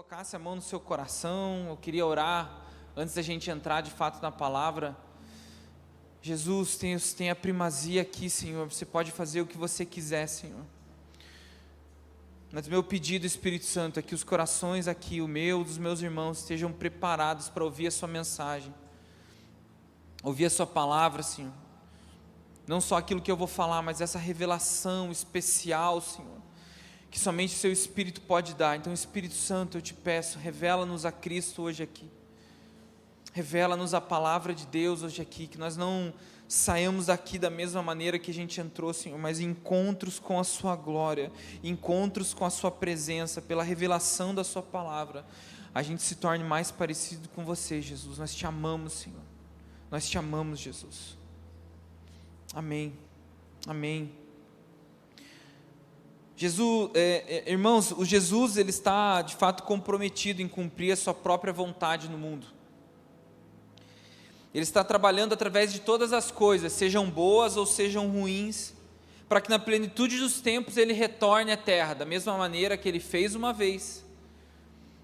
colocasse a mão no seu coração, eu queria orar antes da gente entrar de fato na palavra. Jesus, tem a primazia aqui, Senhor, você pode fazer o que você quiser, Senhor. Mas meu pedido, Espírito Santo, é que os corações aqui, o meu, dos meus irmãos, estejam preparados para ouvir a sua mensagem, ouvir a sua palavra, Senhor. Não só aquilo que eu vou falar, mas essa revelação especial, Senhor, que somente o seu Espírito pode dar. Então, Espírito Santo, eu te peço, revela-nos a Cristo hoje aqui. Revela-nos a palavra de Deus hoje aqui, que nós não saiamos daqui da mesma maneira que a gente entrou, Senhor, mas encontros com a sua glória, encontros com a sua presença, pela revelação da sua palavra, a gente se torne mais parecido com você, Jesus. Nós te amamos, Senhor. Nós te amamos, Jesus. Amém. Amém. Jesus, irmãos, o Jesus, ele está de fato comprometido em cumprir a sua própria vontade no mundo. Ele está trabalhando através de todas as coisas, sejam boas ou sejam ruins, para que na plenitude dos tempos ele retorne à terra, da mesma maneira que ele fez uma vez,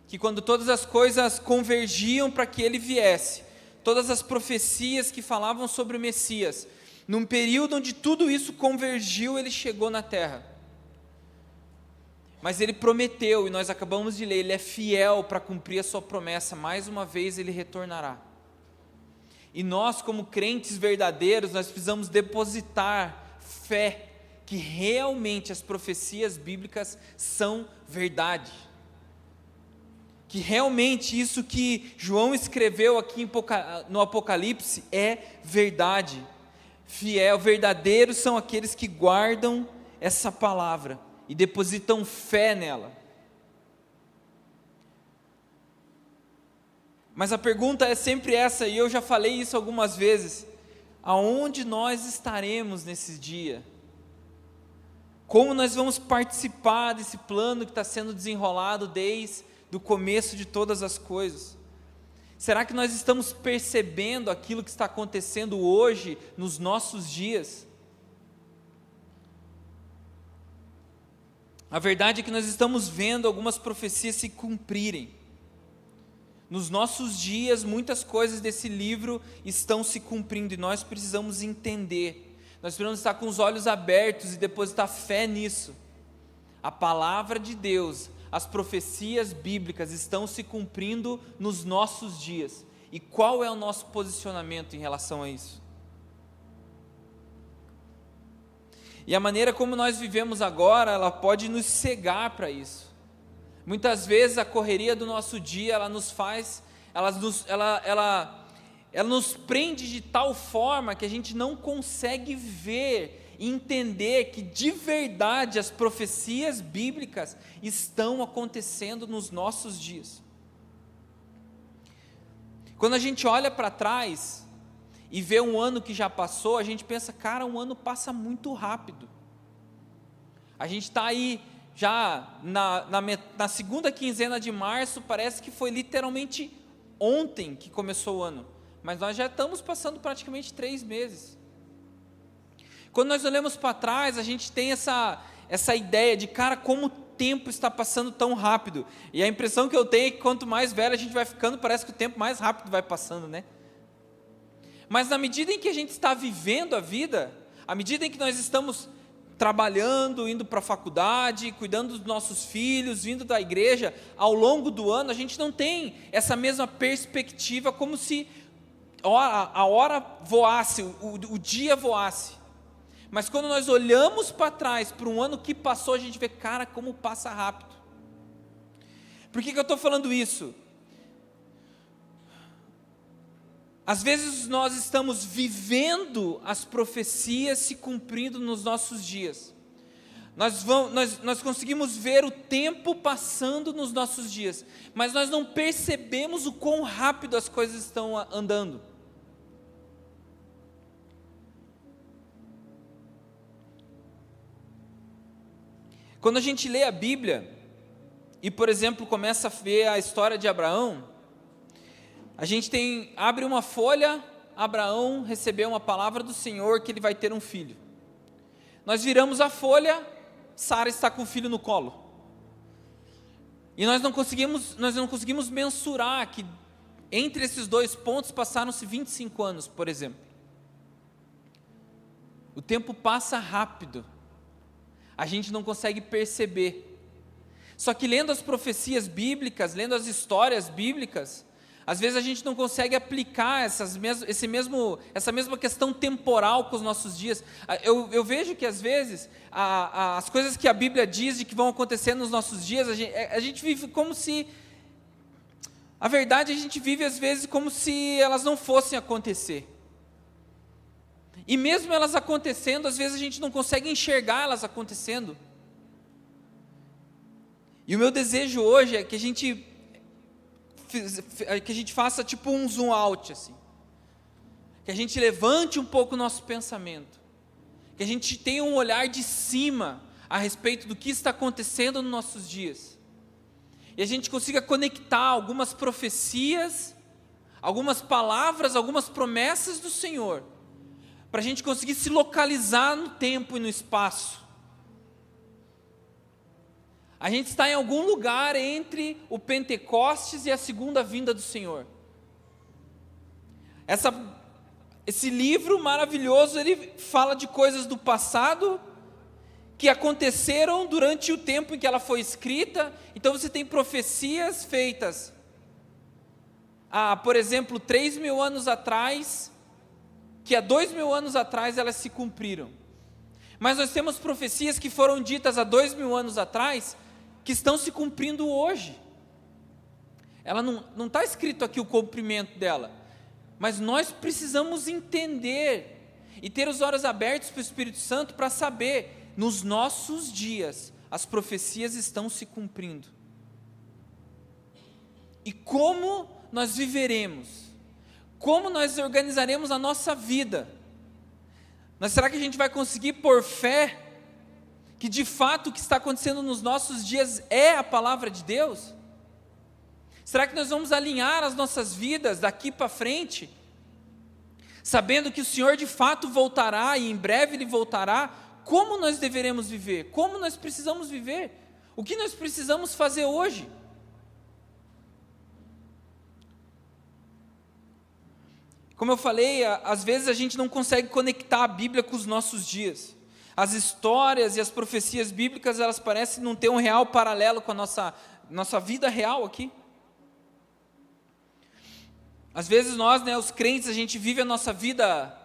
que quando todas as coisas convergiam para que ele viesse, todas as profecias que falavam sobre o Messias, num período onde tudo isso convergiu, ele chegou na terra. Mas ele prometeu, e nós acabamos de ler, ele é fiel para cumprir a sua promessa, mais uma vez ele retornará. E nós, como crentes verdadeiros, nós precisamos depositar fé, que realmente as profecias bíblicas são verdade. Que realmente isso que João escreveu aqui no Apocalipse é verdade. Fiel, verdadeiros são aqueles que guardam essa palavra e depositam fé nela. Mas a pergunta é sempre essa, e eu já falei isso algumas vezes: aonde nós estaremos nesse dia? Como nós vamos participar desse plano que está sendo desenrolado desde o começo de todas as coisas? Será que nós estamos percebendo aquilo que está acontecendo hoje, nos nossos dias? A verdade é que nós estamos vendo algumas profecias se cumprirem. Nos nossos dias, muitas coisas desse livro estão se cumprindo e nós precisamos entender. Nós precisamos estar com os olhos abertos e depositar fé nisso. A palavra de Deus, as profecias bíblicas estão se cumprindo nos nossos dias. E qual é o nosso posicionamento em relação a isso? E a maneira como nós vivemos agora, ela pode nos cegar para isso. Muitas vezes a correria do nosso dia, ela nos prende de tal forma que a gente não consegue ver e entender que de verdade as profecias bíblicas estão acontecendo nos nossos dias. Quando a gente olha para trás e vê um ano que já passou, a gente pensa, cara, um ano passa muito rápido. A gente está aí já na segunda quinzena de março, parece que foi literalmente ontem que começou o ano, mas nós já estamos passando praticamente 3 meses. Quando nós olhamos para trás, a gente tem essa ideia de, cara, como o tempo está passando tão rápido, e a impressão que eu tenho é que quanto mais velho a gente vai ficando, parece que o tempo mais rápido vai passando, né? Mas na medida em que a gente está vivendo a vida, à medida em que nós estamos trabalhando, indo para a faculdade, cuidando dos nossos filhos, vindo da igreja, ao longo do ano, a gente não tem essa mesma perspectiva, como se a hora voasse, o dia voasse. Mas quando nós olhamos para trás, para um ano que passou, a gente vê, cara, como passa rápido. Por que eu estou falando isso? Às vezes nós estamos vivendo as profecias se cumprindo nos nossos dias. Nós conseguimos ver o tempo passando nos nossos dias, mas nós não percebemos o quão rápido as coisas estão andando. Quando a gente lê a Bíblia, e por exemplo começa a ver a história de Abraão, a gente abre uma folha, Abraão recebeu uma palavra do Senhor que ele vai ter um filho. Nós viramos a folha, Sara está com o filho no colo. E nós não conseguimos mensurar que entre esses dois pontos passaram-se 25 anos, por exemplo. O tempo passa rápido, a gente não consegue perceber. Só que lendo as profecias bíblicas, lendo as histórias bíblicas, às vezes a gente não consegue aplicar essa mesma questão temporal com os nossos dias. Eu vejo que às vezes as coisas que a Bíblia diz de que vão acontecer nos nossos dias, a gente vive como se... A verdade, a gente vive às vezes como se elas não fossem acontecer. E mesmo elas acontecendo, às vezes a gente não consegue enxergar elas acontecendo. E o meu desejo hoje é que a gente faça tipo um zoom out, assim. Que a gente levante um pouco o nosso pensamento. Que a gente tenha um olhar de cima a respeito do que está acontecendo nos nossos dias. E a gente consiga conectar algumas profecias, algumas palavras, algumas promessas do Senhor, para a gente conseguir se localizar no tempo e no espaço. A gente está em algum lugar entre o Pentecostes e a segunda vinda do Senhor. Esse livro maravilhoso, ele fala de coisas do passado que aconteceram durante o tempo em que ela foi escrita. Então você tem profecias feitas por exemplo, 3.000 anos atrás, que há 2.000 anos atrás elas se cumpriram. Mas nós temos profecias que foram ditas há 2.000 anos atrás, que estão se cumprindo hoje. Ela não está escrito aqui o cumprimento dela, mas nós precisamos entender e ter os olhos abertos para o Espírito Santo para saber, nos nossos dias, as profecias estão se cumprindo. E como nós viveremos? Como nós organizaremos a nossa vida? Será que a gente vai conseguir por fé que de fato o que está acontecendo nos nossos dias é a palavra de Deus? Será que nós vamos alinhar as nossas vidas daqui para frente, sabendo que o Senhor de fato voltará e em breve Ele voltará? Como nós deveremos viver? Como nós precisamos viver? O que nós precisamos fazer hoje? Como eu falei, às vezes a gente não consegue conectar a Bíblia com os nossos dias. As histórias e as profecias bíblicas, elas parecem não ter um real paralelo com a nossa vida real aqui. Às vezes nós, os crentes, a gente vive a nossa vida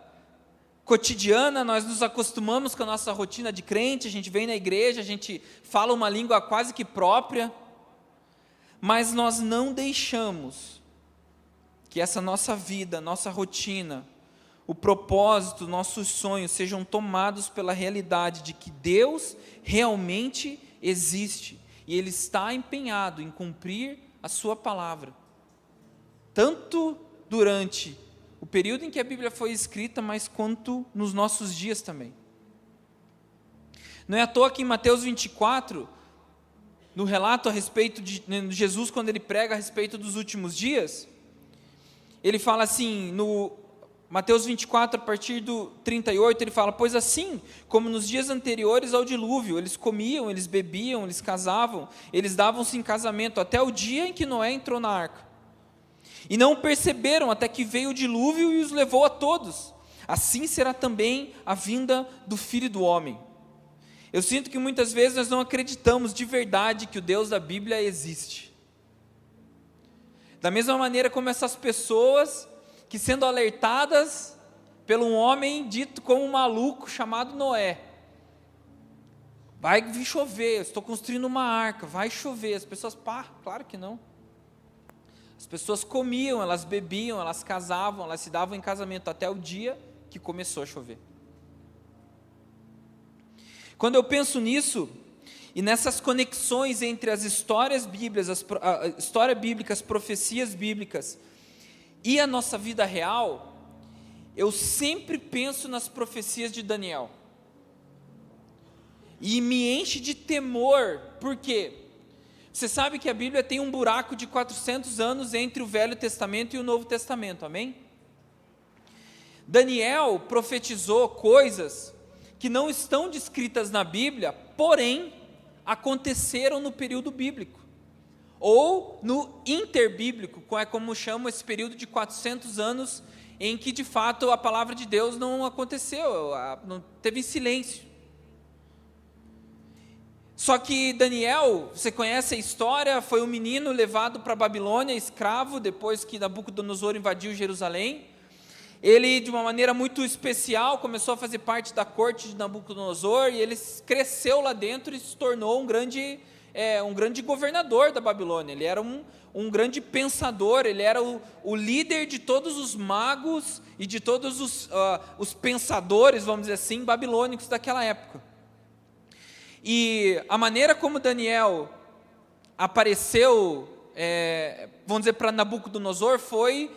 cotidiana, nós nos acostumamos com a nossa rotina de crente, a gente vem na igreja, a gente fala uma língua quase que própria, mas nós não deixamos que essa nossa vida, nossa rotina, o propósito, nossos sonhos sejam tomados pela realidade de que Deus realmente existe e Ele está empenhado em cumprir a sua palavra, tanto durante o período em que a Bíblia foi escrita, mas quanto nos nossos dias também. Não é à toa que em Mateus 24, no relato a respeito de Jesus, quando ele prega a respeito dos últimos dias, ele fala assim, no Mateus 24, a partir do 38, ele fala: pois assim, como nos dias anteriores ao dilúvio, eles comiam, eles bebiam, eles casavam, eles davam-se em casamento, até o dia em que Noé entrou na arca. E não perceberam até que veio o dilúvio e os levou a todos. Assim será também a vinda do Filho do Homem. Eu sinto que muitas vezes nós não acreditamos de verdade que o Deus da Bíblia existe. Da mesma maneira como essas pessoas que, sendo alertadas por um homem dito como um maluco chamado Noé, vai vir chover, eu estou construindo uma arca, vai chover. As pessoas, claro que não. As pessoas comiam, elas bebiam, elas casavam, elas se davam em casamento até o dia que começou a chover. Quando eu penso nisso, e nessas conexões entre as histórias bíblicas, as profecias bíblicas e a nossa vida real, eu sempre penso nas profecias de Daniel. E me enche de temor, por quê? Você sabe que a Bíblia tem um buraco de 400 anos entre o Velho Testamento e o Novo Testamento, amém? Daniel profetizou coisas que não estão descritas na Bíblia, porém, aconteceram no período bíblico. ou no interbíblico, é como chama esse período de 400 anos, em que de fato a palavra de Deus não aconteceu, não teve silêncio. Só que Daniel, você conhece a história, foi um menino levado para a Babilônia, escravo, depois que Nabucodonosor invadiu Jerusalém. Ele, de uma maneira muito especial, começou a fazer parte da corte de Nabucodonosor, e ele cresceu lá dentro e se tornou um grande governador da Babilônia. Ele era um grande pensador, ele era o líder de todos os magos e de todos os pensadores, vamos dizer assim, babilônicos daquela época. E a maneira como Daniel apareceu, vamos dizer, para Nabucodonosor foi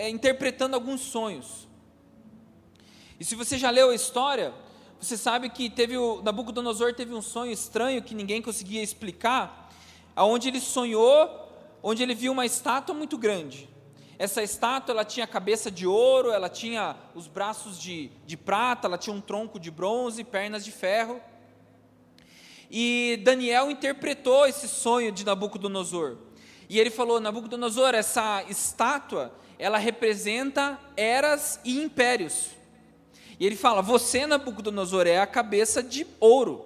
interpretando alguns sonhos. E se você já leu a história, você sabe que Nabucodonosor teve um sonho estranho que ninguém conseguia explicar, onde ele sonhou, onde ele viu uma estátua muito grande. Essa estátua, ela tinha a cabeça de ouro, ela tinha os braços de prata, ela tinha um tronco de bronze, pernas de ferro. E Daniel interpretou esse sonho de Nabucodonosor. E ele falou: Nabucodonosor, essa estátua, ela representa eras e impérios. E ele fala: você, Nabucodonosor, é a cabeça de ouro.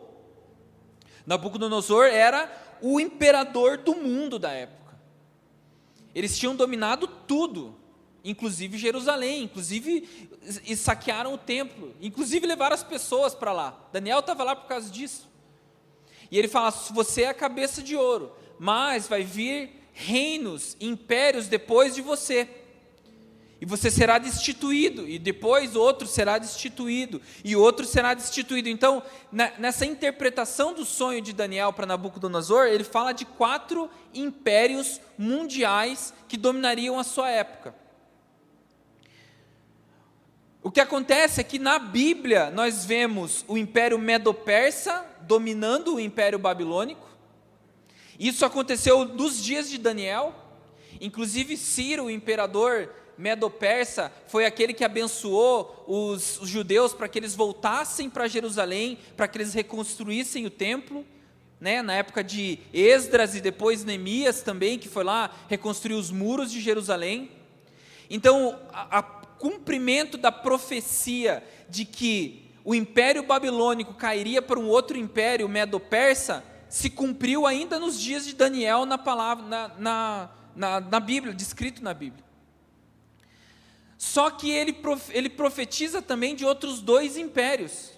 Nabucodonosor era o imperador do mundo da época. Eles tinham dominado tudo, inclusive Jerusalém, e saquearam o templo, inclusive levaram as pessoas para lá. Daniel estava lá por causa disso. E ele fala: você é a cabeça de ouro, mas vai vir reinos, impérios depois de você. E você será destituído, e depois outro será destituído, e outro será destituído. Então, nessa interpretação do sonho de Daniel para Nabucodonosor, ele fala de 4 impérios mundiais que dominariam a sua época. O que acontece é que na Bíblia nós vemos o Império Medo-Persa dominando o Império Babilônico. Isso aconteceu nos dias de Daniel. Inclusive Ciro, o imperador Medo-Persa, foi aquele que abençoou os judeus para que eles voltassem para Jerusalém, para que eles reconstruíssem o templo, na época de Esdras e depois Neemias também, que foi lá reconstruir os muros de Jerusalém. Então, cumprimento da profecia de que o Império Babilônico cairia para um outro império, o Medo-Persa, se cumpriu ainda nos dias de Daniel na palavra, na Bíblia, descrito na Bíblia. Só que ele profetiza também de outros 2 impérios.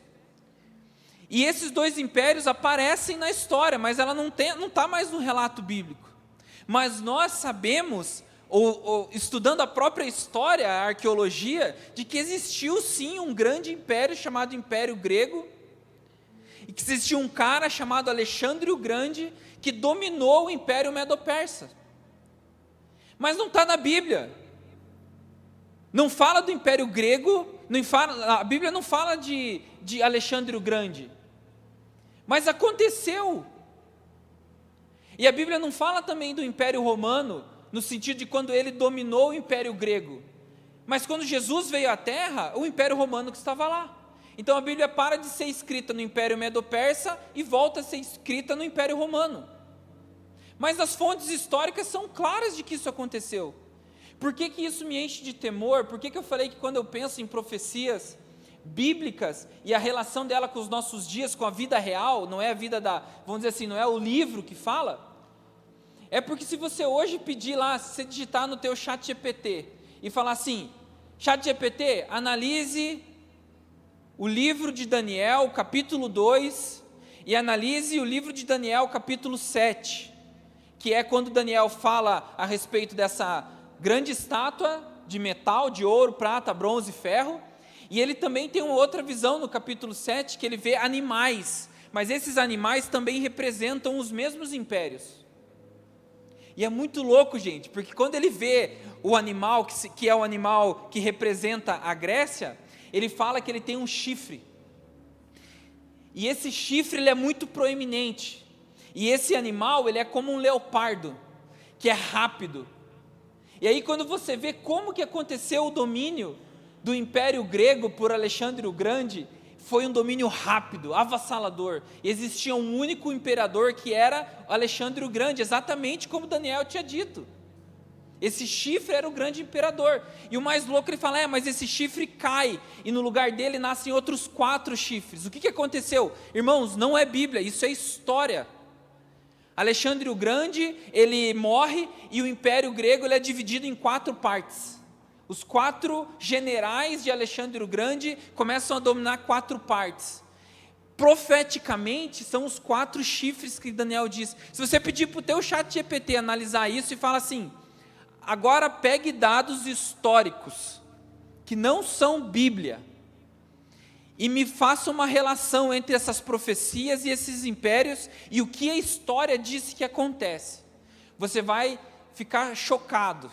E esses 2 impérios aparecem na história, mas ela não está mais no relato bíblico. Mas nós sabemos, estudando a própria história, a arqueologia, de que existiu sim um grande império chamado Império Grego, e que existia um cara chamado Alexandre o Grande, que dominou o Império Medo-Persa. Mas não está na Bíblia. Não fala do Império Grego, a Bíblia não fala de Alexandre o Grande. Mas aconteceu. E a Bíblia não fala também do Império Romano, no sentido de quando ele dominou o Império Grego. Mas quando Jesus veio à Terra, o Império Romano que estava lá. Então a Bíblia para de ser escrita no Império Medo-Persa e volta a ser escrita no Império Romano. Mas as fontes históricas são claras de que isso aconteceu. Por que isso me enche de temor? Por que eu falei que quando eu penso em profecias bíblicas e a relação dela com os nossos dias, com a vida real, não é a vida vamos dizer assim, não é o livro que fala? É porque se você hoje pedir lá, se você digitar no teu chat GPT e falar assim: chat GPT, analise o livro de Daniel, capítulo 2, e analise o livro de Daniel, capítulo 7, que é quando Daniel fala a respeito dessa grande estátua de metal, de ouro, prata, bronze e ferro, e ele também tem uma outra visão no capítulo 7, que ele vê animais, mas esses animais também representam os mesmos impérios. E é muito louco, gente, porque quando ele vê o animal, que é o animal que representa a Grécia, ele fala que ele tem um chifre, e esse chifre ele é muito proeminente, e esse animal ele é como um leopardo, que é rápido. E aí quando você vê como que aconteceu o domínio do Império Grego por Alexandre o Grande, foi um domínio rápido, avassalador. Existia um único imperador que era Alexandre o Grande, exatamente como Daniel tinha dito. Esse chifre era o grande imperador. E o mais louco, ele fala, mas esse chifre cai, e no lugar dele nascem outros 4 chifres. O que aconteceu? Irmãos, não é Bíblia, isso é história. Alexandre o Grande, ele morre, e o Império Grego ele é dividido em 4 partes. Os 4 generais de Alexandre o Grande começam a dominar 4 partes. Profeticamente, são os 4 chifres que Daniel diz. Se você pedir para o teu chat GPT analisar isso e fala assim, agora pegue dados históricos, que não são Bíblia, e me faça uma relação entre essas profecias e esses impérios, e o que a história disse que acontece. Você vai ficar chocado.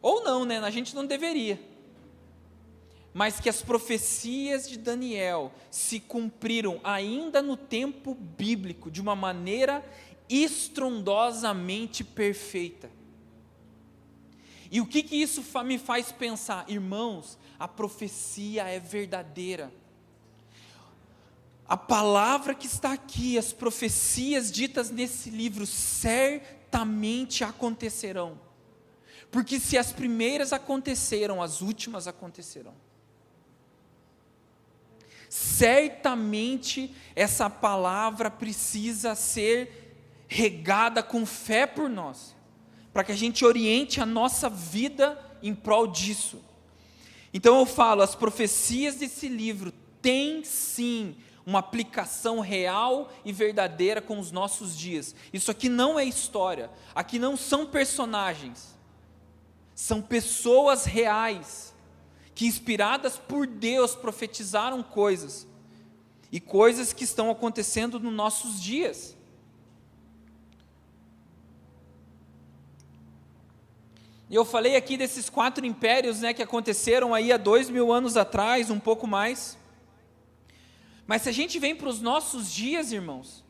Ou não, né? A gente não deveria. Mas que as profecias de Daniel se cumpriram ainda no tempo bíblico, de uma maneira estrondosamente perfeita. E o que isso me faz pensar? Irmãos, a profecia é verdadeira. A palavra que está aqui, as profecias ditas nesse livro, certamente acontecerão. Porque se as primeiras aconteceram, as últimas acontecerão. Certamente essa palavra precisa ser regada com fé por nós, para que a gente oriente a nossa vida em prol disso. Então eu falo, as profecias desse livro têm sim uma aplicação real e verdadeira com os nossos dias. Isso aqui não é história, aqui não são personagens, são pessoas reais, que inspiradas por Deus profetizaram coisas, e coisas que estão acontecendo nos nossos dias. E eu falei aqui desses 4 impérios, que aconteceram aí há 2000 anos atrás, um pouco mais. Mas se a gente vem para os nossos dias, irmãos,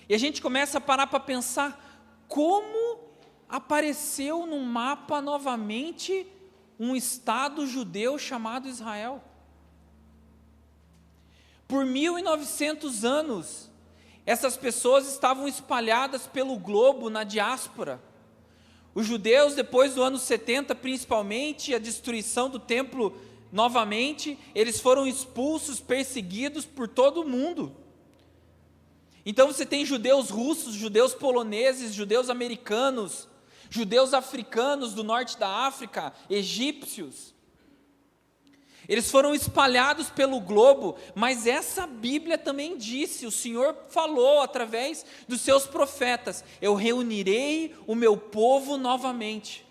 e a gente começa a parar para pensar, como apareceu no mapa novamente um estado judeu chamado Israel? Por 1900 anos, essas pessoas estavam espalhadas pelo globo na diáspora. Os judeus, depois do ano 70, principalmente, a destruição do templo novamente, eles foram expulsos, perseguidos por todo o mundo. Então você tem judeus russos, judeus poloneses, judeus americanos, judeus africanos do norte da África, egípcios. Eles foram espalhados pelo globo, mas essa Bíblia também disse, o Senhor falou através dos seus profetas, eu reunirei o meu povo novamente.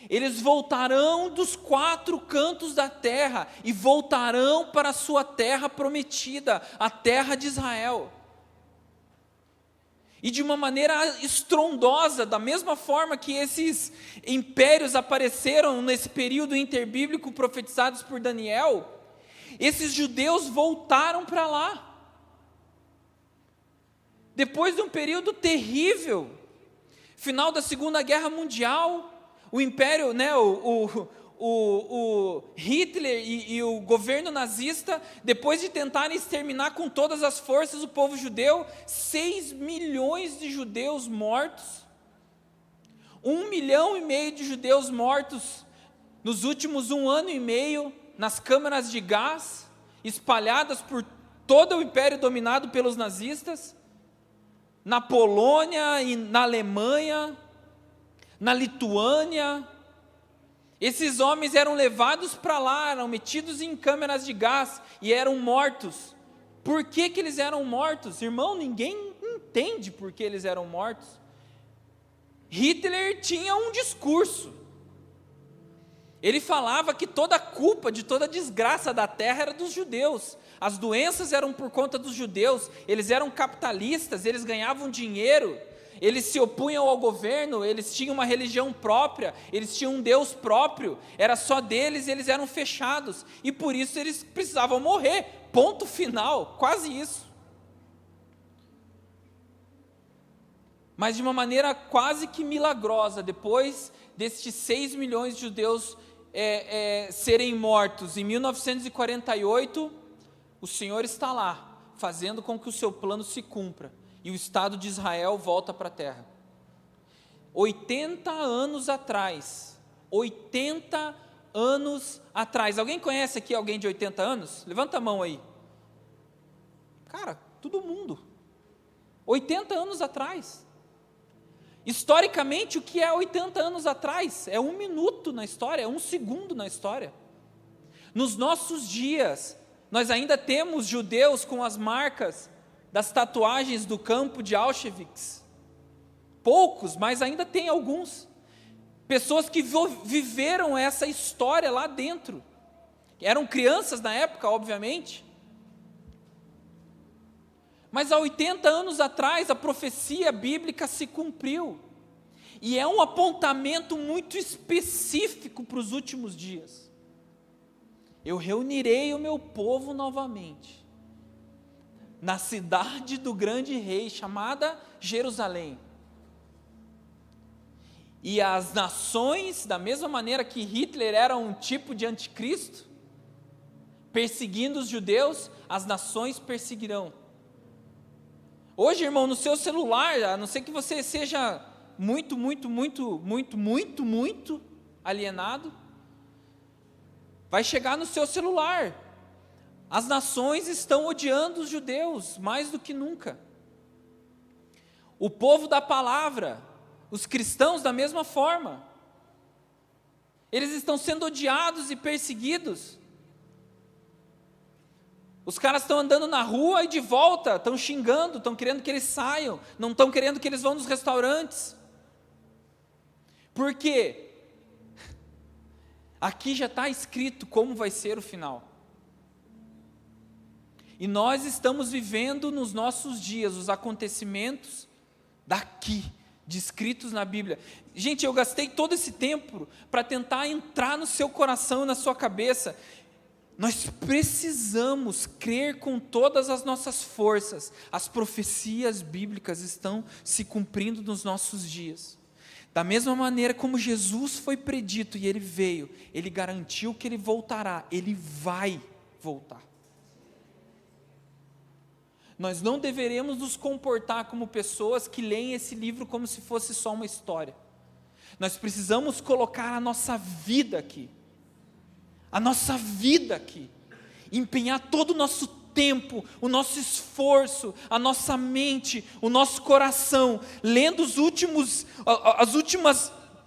Eles voltarão dos 4 cantos da terra, e voltarão para a sua terra prometida, a terra de Israel. E de uma maneira estrondosa, da mesma forma que esses impérios apareceram nesse período interbíblico profetizados por Daniel, esses judeus voltaram para lá. Depois de um período terrível, final da Segunda Guerra Mundial, o império, o Hitler e o governo nazista, depois de tentarem exterminar com todas as forças o povo judeu, 6 milhões de judeus mortos, 1,5 milhão de judeus mortos nos últimos 1 ano e meio, nas câmaras de gás, espalhadas por todo o império dominado pelos nazistas, na Polônia e na Alemanha, na Lituânia. Esses homens eram levados para lá, eram metidos em câmeras de gás e eram mortos. Por que eles eram mortos? Irmão, ninguém entende por que eles eram mortos. Hitler tinha um discurso. Ele falava que toda a culpa de toda a desgraça da terra era dos judeus. As doenças eram por conta dos judeus, eles eram capitalistas, eles ganhavam dinheiro, eles se opunham ao governo, eles tinham uma religião própria, eles tinham um Deus próprio, era só deles, eles eram fechados, e por isso eles precisavam morrer, ponto final, quase isso. Mas de uma maneira quase que milagrosa, depois destes 6 milhões de judeus serem mortos em 1948, o Senhor está lá, fazendo com que o seu plano se cumpra, e o Estado de Israel volta para a terra. 80 anos atrás, 80 anos atrás, alguém conhece aqui alguém de 80 anos? Levanta a mão aí. Cara, todo mundo. 80 anos atrás. Historicamente, o que é 80 anos atrás? É 1 minuto na história, é 1 segundo na história. Nos nossos dias, nós ainda temos judeus com as marcas das tatuagens do campo de Auschwitz. Poucos, mas ainda tem alguns. Pessoas que viveram essa história lá dentro. Eram crianças na época, obviamente. Mas há 80 anos atrás, a profecia bíblica se cumpriu. E é um apontamento muito específico para os últimos dias. Eu reunirei o meu povo novamente, na cidade do grande rei, chamada Jerusalém. E as nações, da mesma maneira que Hitler era um tipo de anticristo, perseguindo os judeus, as nações perseguirão. Hoje, irmão, no seu celular, a não ser que você seja muito alienado, vai chegar no seu celular. As nações estão odiando os judeus mais do que nunca. O povo da palavra, os cristãos da mesma forma. Eles estão sendo odiados e perseguidos. Os caras estão andando na rua e de volta, estão xingando, estão querendo que eles saiam, não estão querendo que eles vão nos restaurantes. Por quê? Aqui já está escrito como vai ser o final. E nós estamos vivendo nos nossos dias os acontecimentos daqui, descritos na Bíblia. Gente, eu gastei todo esse tempo para tentar entrar no seu coração e na sua cabeça. Nós precisamos crer com todas as nossas forças. As profecias bíblicas estão se cumprindo nos nossos dias. Da mesma maneira como Jesus foi predito e ele veio, ele garantiu que ele voltará, ele vai voltar. Nós não deveremos nos comportar como pessoas que leem esse livro como se fosse só uma história. Nós precisamos colocar a nossa vida aqui. A nossa vida aqui, empenhar todo o nosso tempo, o nosso esforço, a nossa mente, o nosso coração, lendo as últimas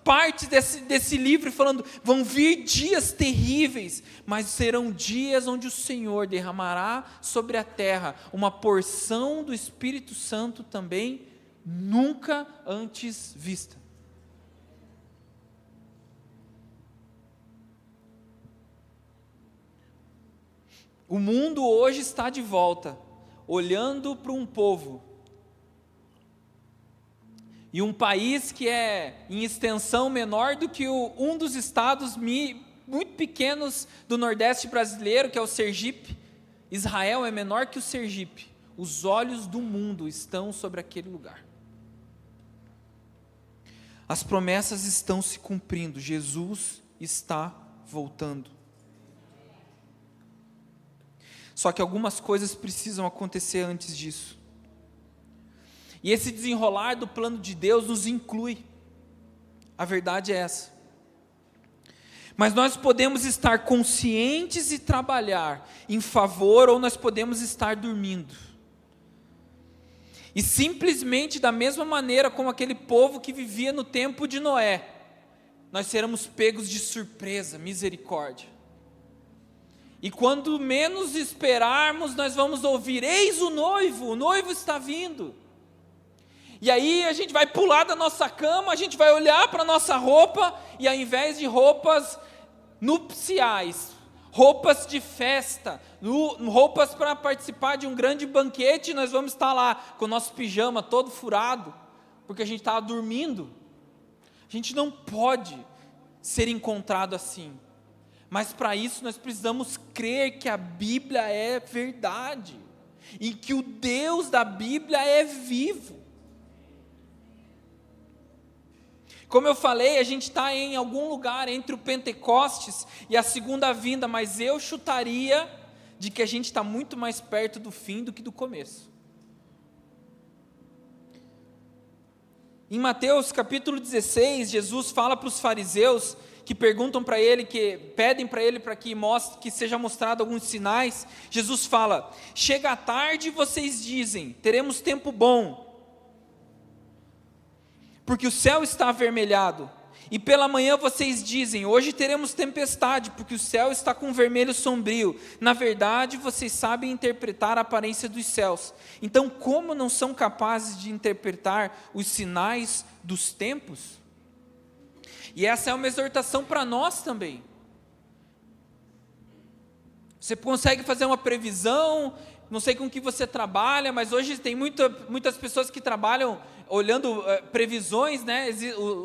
partes desse livro, falando, vão vir dias terríveis, mas serão dias onde o Senhor derramará sobre a terra uma porção do Espírito Santo também, nunca antes vista. O mundo hoje está de volta, olhando para um povo, e um país que é em extensão menor do que um dos estados muito pequenos do Nordeste brasileiro, que é o Sergipe. Israel é menor que o Sergipe. Os olhos do mundo estão sobre aquele lugar. As promessas estão se cumprindo, Jesus está voltando. Só que algumas coisas precisam acontecer antes disso. E esse desenrolar do plano de Deus nos inclui. A verdade é essa. Mas nós podemos estar conscientes e trabalhar em favor, ou nós podemos estar dormindo. E simplesmente da mesma maneira como aquele povo que vivia no tempo de Noé, nós seremos pegos de surpresa, misericórdia. E quando menos esperarmos, nós vamos ouvir, eis o noivo está vindo. E aí a gente vai pular da nossa cama, a gente vai olhar para a nossa roupa, e ao invés de roupas nupciais, roupas de festa, roupas para participar de um grande banquete, nós vamos estar lá com o nosso pijama todo furado, porque a gente estava dormindo. A gente não pode ser encontrado assim. Mas para isso nós precisamos crer que a Bíblia é verdade, e que o Deus da Bíblia é vivo. Como eu falei, a gente está em algum lugar entre o Pentecostes e a segunda vinda, mas eu chutaria de que a gente está muito mais perto do fim do que do começo. Em Mateus capítulo 16, Jesus fala para os fariseus que perguntam para ele, que pedem para ele para que seja mostrado alguns sinais. Jesus fala: chega a tarde e vocês dizem, teremos tempo bom, porque o céu está avermelhado. E pela manhã vocês dizem, hoje teremos tempestade, porque o céu está com vermelho sombrio. Na verdade, vocês sabem interpretar a aparência dos céus. Então, como não são capazes de interpretar os sinais dos tempos? E essa é uma exortação para nós também. Você consegue fazer uma previsão, não sei com que você trabalha, mas hoje tem muitas pessoas que trabalham olhando previsões, né?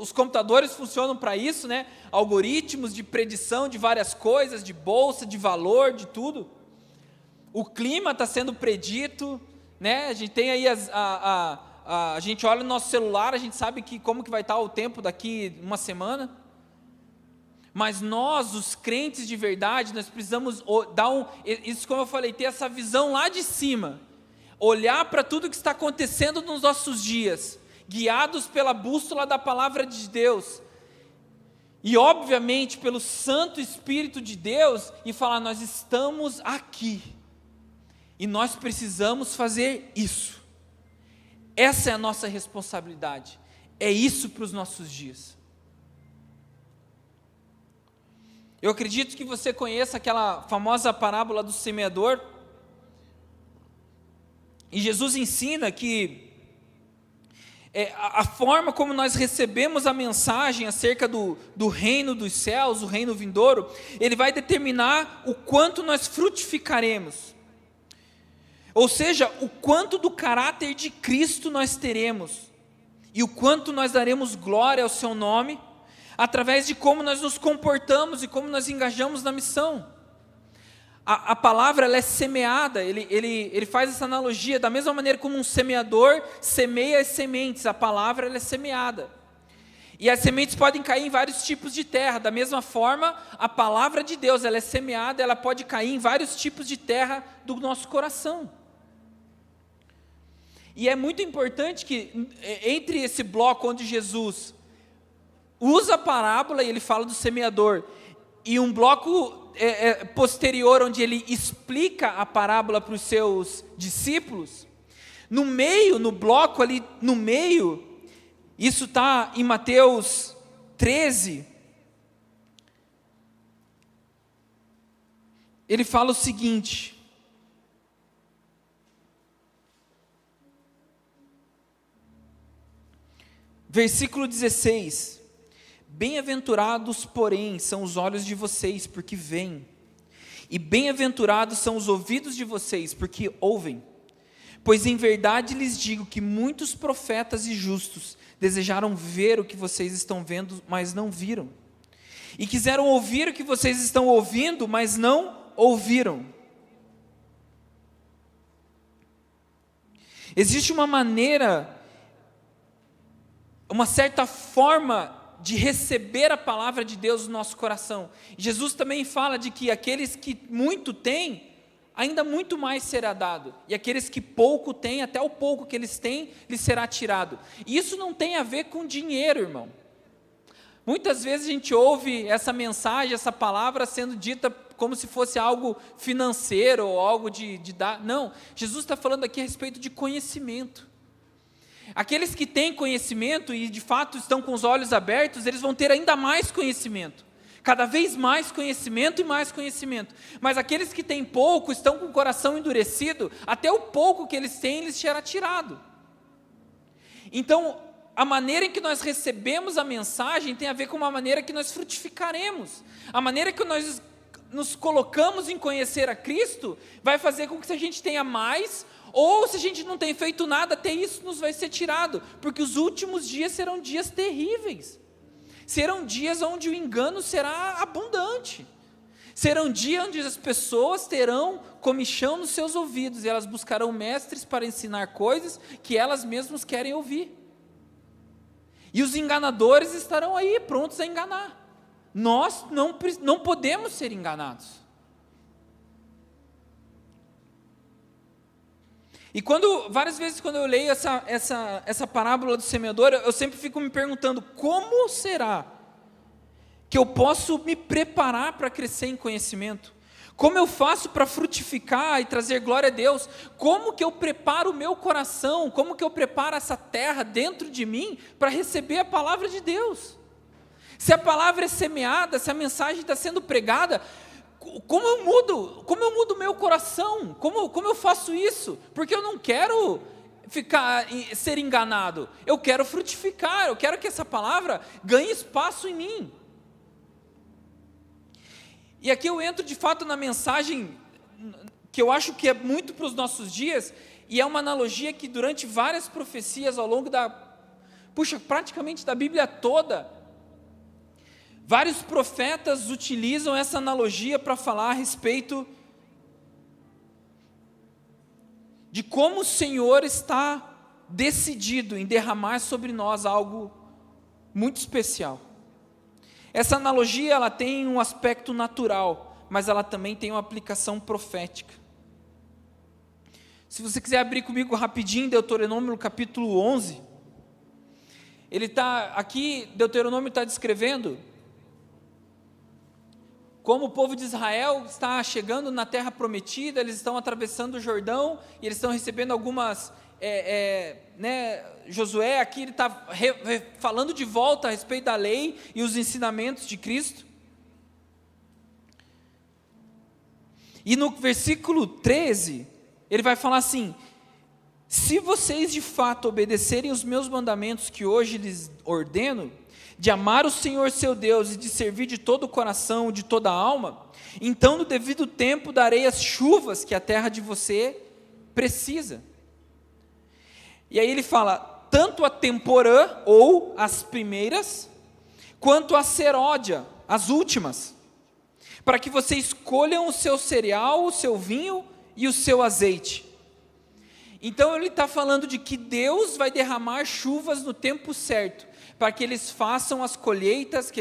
Os computadores funcionam para isso, né? Algoritmos de predição de várias coisas, de bolsa, de valor, de tudo. O clima está sendo predito, né? A gente tem aí a gente olha no nosso celular, a gente sabe como que vai estar o tempo daqui uma semana. Mas nós, os crentes de verdade, nós precisamos isso, como eu falei, ter essa visão lá de cima, olhar para tudo que está acontecendo nos nossos dias, guiados pela bússola da palavra de Deus, e obviamente pelo Santo Espírito de Deus, e falar: nós estamos aqui, e nós precisamos fazer isso, essa é a nossa responsabilidade, é isso para os nossos dias. Eu acredito que você conheça aquela famosa parábola do semeador. E Jesus ensina que a forma como nós recebemos a mensagem acerca do reino dos céus, o reino vindouro, ele vai determinar o quanto nós frutificaremos. Ou seja, o quanto do caráter de Cristo nós teremos. E o quanto nós daremos glória ao seu nome, através de como nós nos comportamos e como nós engajamos na missão. A palavra, ela é semeada, ele faz essa analogia, da mesma maneira como um semeador semeia as sementes, a palavra, ela é semeada. E as sementes podem cair em vários tipos de terra, da mesma forma, a palavra de Deus, ela é semeada, ela pode cair em vários tipos de terra do nosso coração. E é muito importante que, entre esse bloco onde Jesus usa a parábola e ele fala do semeador, e um bloco posterior onde ele explica a parábola para os seus discípulos, no meio, no bloco ali no meio, isso está em Mateus 13, ele fala o seguinte: versículo 16: bem-aventurados, porém, são os olhos de vocês, porque veem, e bem-aventurados são os ouvidos de vocês, porque ouvem. Pois em verdade lhes digo que muitos profetas e justos desejaram ver o que vocês estão vendo, mas não viram, e quiseram ouvir o que vocês estão ouvindo, mas não ouviram. Existe uma maneira, uma certa forma de receber a palavra de Deus no nosso coração. Jesus também fala de que aqueles que muito têm, ainda muito mais será dado, e aqueles que pouco têm, até o pouco que eles têm, lhes será tirado. E isso não tem a ver com dinheiro, irmão. Muitas vezes a gente ouve essa mensagem, essa palavra sendo dita como se fosse algo financeiro, ou algo de dar. Não, Jesus está falando aqui a respeito de conhecimento. Aqueles que têm conhecimento e de fato estão com os olhos abertos, eles vão ter ainda mais conhecimento, cada vez mais conhecimento e mais conhecimento. Mas aqueles que têm pouco, estão com o coração endurecido, até o pouco que eles têm, lhes será tirado. Então, a maneira em que nós recebemos a mensagem tem a ver com uma maneira que nós frutificaremos. A maneira que nós nos colocamos em conhecer a Cristo vai fazer com que a gente tenha mais, ou se a gente não tem feito nada, até isso nos vai ser tirado, porque os últimos dias serão dias terríveis, serão dias onde o engano será abundante, serão dias onde as pessoas terão comichão nos seus ouvidos, e elas buscarão mestres para ensinar coisas que elas mesmas querem ouvir, E os enganadores estarão aí, prontos a enganar. Nós não podemos ser enganados. E várias vezes quando eu leio essa parábola do semeador, eu sempre fico me perguntando, como será que eu posso me preparar para crescer em conhecimento? Como eu faço para frutificar e trazer glória a Deus? Como que eu preparo o meu coração? Como que eu preparo essa terra dentro de mim para receber a palavra de Deus? Se a palavra é semeada, se a mensagem está sendo pregada, como eu mudo o meu coração? Como eu faço isso? Porque eu não quero ser enganado, eu quero frutificar, eu quero que essa palavra ganhe espaço em mim. E aqui eu entro de fato na mensagem que eu acho que é muito para os nossos dias, e é uma analogia que durante várias profecias ao longo praticamente da Bíblia toda, vários profetas utilizam essa analogia para falar a respeito de como o Senhor está decidido em derramar sobre nós algo muito especial. Essa analogia, ela tem um aspecto natural, mas ela também tem uma aplicação profética. Se você quiser abrir comigo rapidinho, Deuteronômio capítulo 11, Deuteronômio está descrevendo como o povo de Israel está chegando na terra prometida, eles estão atravessando o Jordão, e eles estão recebendo algumas, Josué aqui, ele está falando de volta a respeito da lei e os ensinamentos de Cristo. E no versículo 13, ele vai falar assim: se vocês de fato obedecerem os meus mandamentos que hoje lhes ordeno, de amar o Senhor seu Deus e de servir de todo o coração, de toda a alma, então no devido tempo darei as chuvas que a terra de você precisa. E aí ele fala, tanto a temporã, ou as primeiras, quanto a seródia, as últimas, para que vocês colham o seu cereal, o seu vinho e o seu azeite. Então ele está falando de que Deus vai derramar chuvas no tempo certo, para que eles façam as colheitas,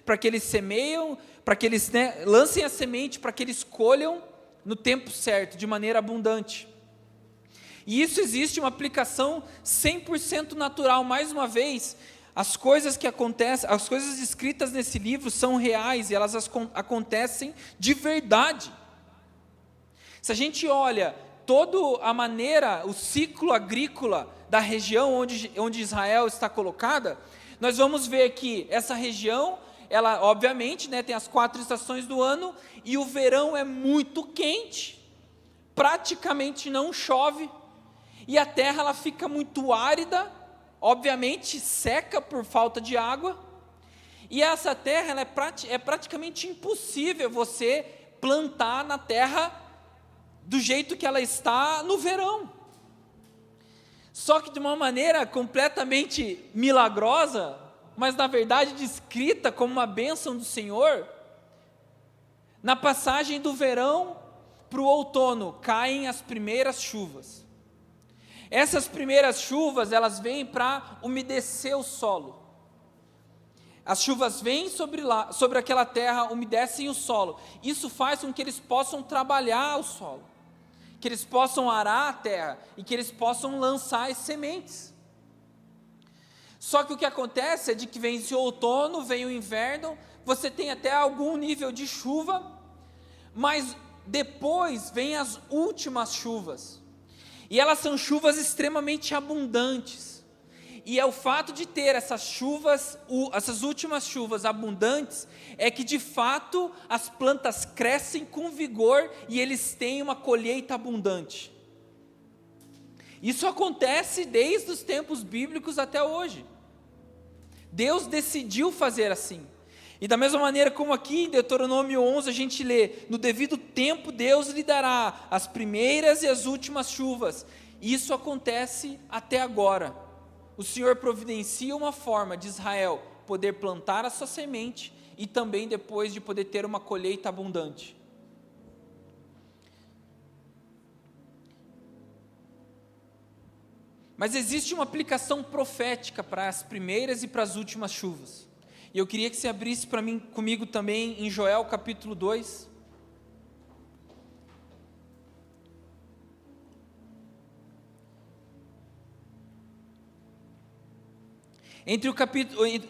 para que eles semeiam, para que eles lancem a semente, para que eles colham no tempo certo, de maneira abundante. E isso existe uma aplicação 100% natural. Mais uma vez, as coisas que acontecem, as coisas escritas nesse livro são reais, e elas acontecem de verdade. Se a gente olha toda a maneira, o ciclo agrícola da região onde Israel está colocada, nós vamos ver que essa região, ela obviamente tem as 4 estações do ano, e o verão é muito quente, praticamente não chove, e a terra ela fica muito árida, obviamente seca por falta de água, e essa terra ela é praticamente impossível você plantar na terra do jeito que ela está no verão. Só que de uma maneira completamente milagrosa, mas na verdade descrita como uma bênção do Senhor, na passagem do verão para o outono, caem as primeiras chuvas. Essas primeiras chuvas, elas vêm para umedecer o solo. As chuvas vêm sobre aquela terra, umedecem o solo. Isso faz com que eles possam trabalhar o solo, que eles possam arar a terra e que eles possam lançar as sementes. Só que o que acontece é de que vem esse outono, vem o inverno, você tem até algum nível de chuva, mas depois vem as últimas chuvas, e elas são chuvas extremamente abundantes, e é o fato de ter essas chuvas, essas últimas chuvas abundantes, é que de fato as plantas crescem com vigor e eles têm uma colheita abundante. Isso acontece desde os tempos bíblicos até hoje. Deus decidiu fazer assim. E da mesma maneira como aqui em Deuteronômio 11 a gente lê, no devido tempo Deus lhe dará as primeiras e as últimas chuvas. Isso acontece até agora. O Senhor providencia uma forma de Israel poder plantar a sua semente e também depois de poder ter uma colheita abundante. Mas existe uma aplicação profética para as primeiras e para as últimas chuvas. E eu queria que você abrisse comigo também em Joel capítulo 2.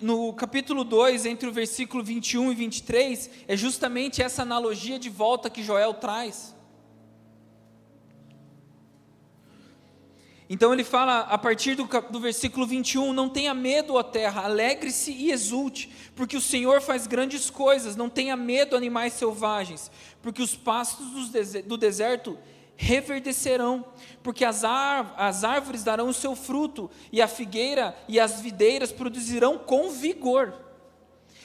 No capítulo 2, entre o versículo 21 e 23, é justamente essa analogia de volta que Joel traz. Então ele fala, a partir do versículo 21, não tenha medo, ó terra, alegre-se e exulte, porque o Senhor faz grandes coisas, não tenha medo, animais selvagens, porque os pastos do deserto reverdecerão, porque as árvores darão o seu fruto, e a figueira e as videiras produzirão com vigor.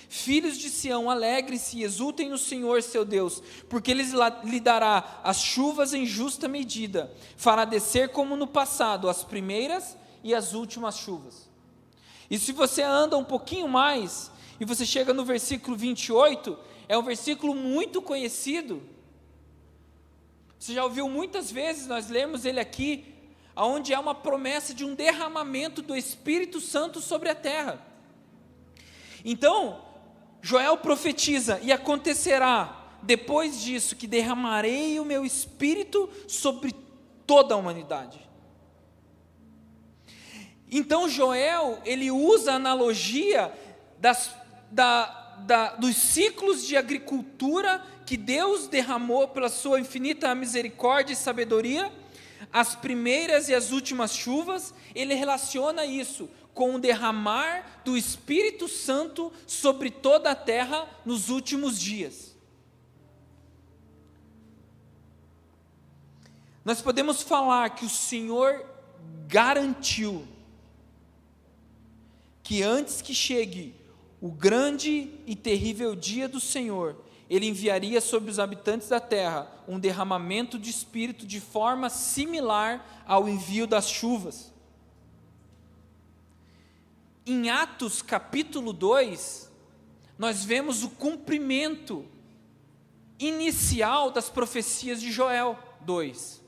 Filhos de Sião, alegrem-se e exultem no Senhor seu Deus, porque Ele lhe dará as chuvas em justa medida, fará descer como no passado as primeiras e as últimas chuvas. E se você anda um pouquinho mais, e você chega no versículo 28, é um versículo muito conhecido. Você já ouviu muitas vezes, nós lemos ele aqui, onde há uma promessa de um derramamento do Espírito Santo sobre a terra. Então, Joel profetiza, e acontecerá depois disso, que derramarei o meu Espírito sobre toda a humanidade. Então Joel, ele usa a analogia dos ciclos de agricultura que Deus derramou pela sua infinita misericórdia e sabedoria, as primeiras e as últimas chuvas. Ele relaciona isso com o derramar do Espírito Santo sobre toda a terra nos últimos dias. Nós podemos falar que o Senhor garantiu que antes que chegue o grande e terrível dia do Senhor, Ele enviaria sobre os habitantes da terra um derramamento de Espírito de forma similar ao envio das chuvas. Em Atos capítulo 2, nós vemos o cumprimento inicial das profecias de Joel 2.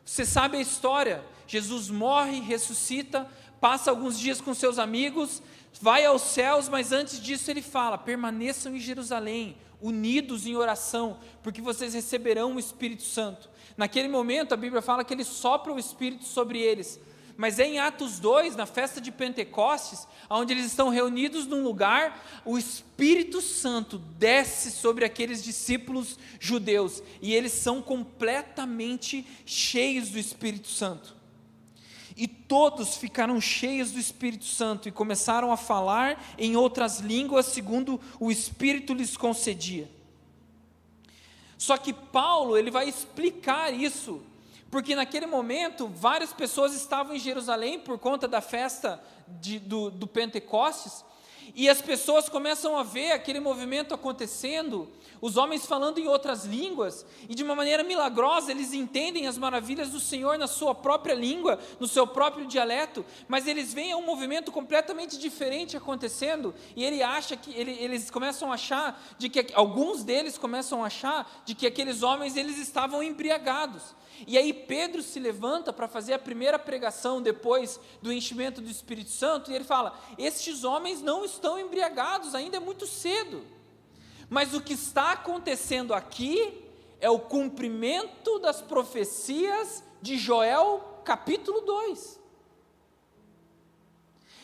Você sabe a história, Jesus morre, ressuscita, passa alguns dias com seus amigos, vai aos céus, mas antes disso ele fala, permaneçam em Jerusalém, unidos em oração, porque vocês receberão o Espírito Santo. Naquele momento a Bíblia fala que ele sopra o Espírito sobre eles, mas é em Atos 2, na festa de Pentecostes, onde eles estão reunidos num lugar, o Espírito Santo desce sobre aqueles discípulos judeus, e eles são completamente cheios do Espírito Santo. E todos ficaram cheios do Espírito Santo, e começaram a falar em outras línguas, segundo o Espírito lhes concedia. Só que Paulo, ele vai explicar isso, porque naquele momento, várias pessoas estavam em Jerusalém por conta da festa do Pentecostes, e as pessoas começam a ver aquele movimento acontecendo, os homens falando em outras línguas, e de uma maneira milagrosa eles entendem as maravilhas do Senhor na sua própria língua, no seu próprio dialeto, mas eles veem um movimento completamente diferente acontecendo, e eles começam a achar, alguns deles começam a achar, de que aqueles homens eles estavam embriagados. E aí Pedro se levanta para fazer a primeira pregação depois do enchimento do Espírito Santo, e ele fala, estes homens não estão embriagados, ainda é muito cedo, mas o que está acontecendo aqui é o cumprimento das profecias de Joel capítulo 2.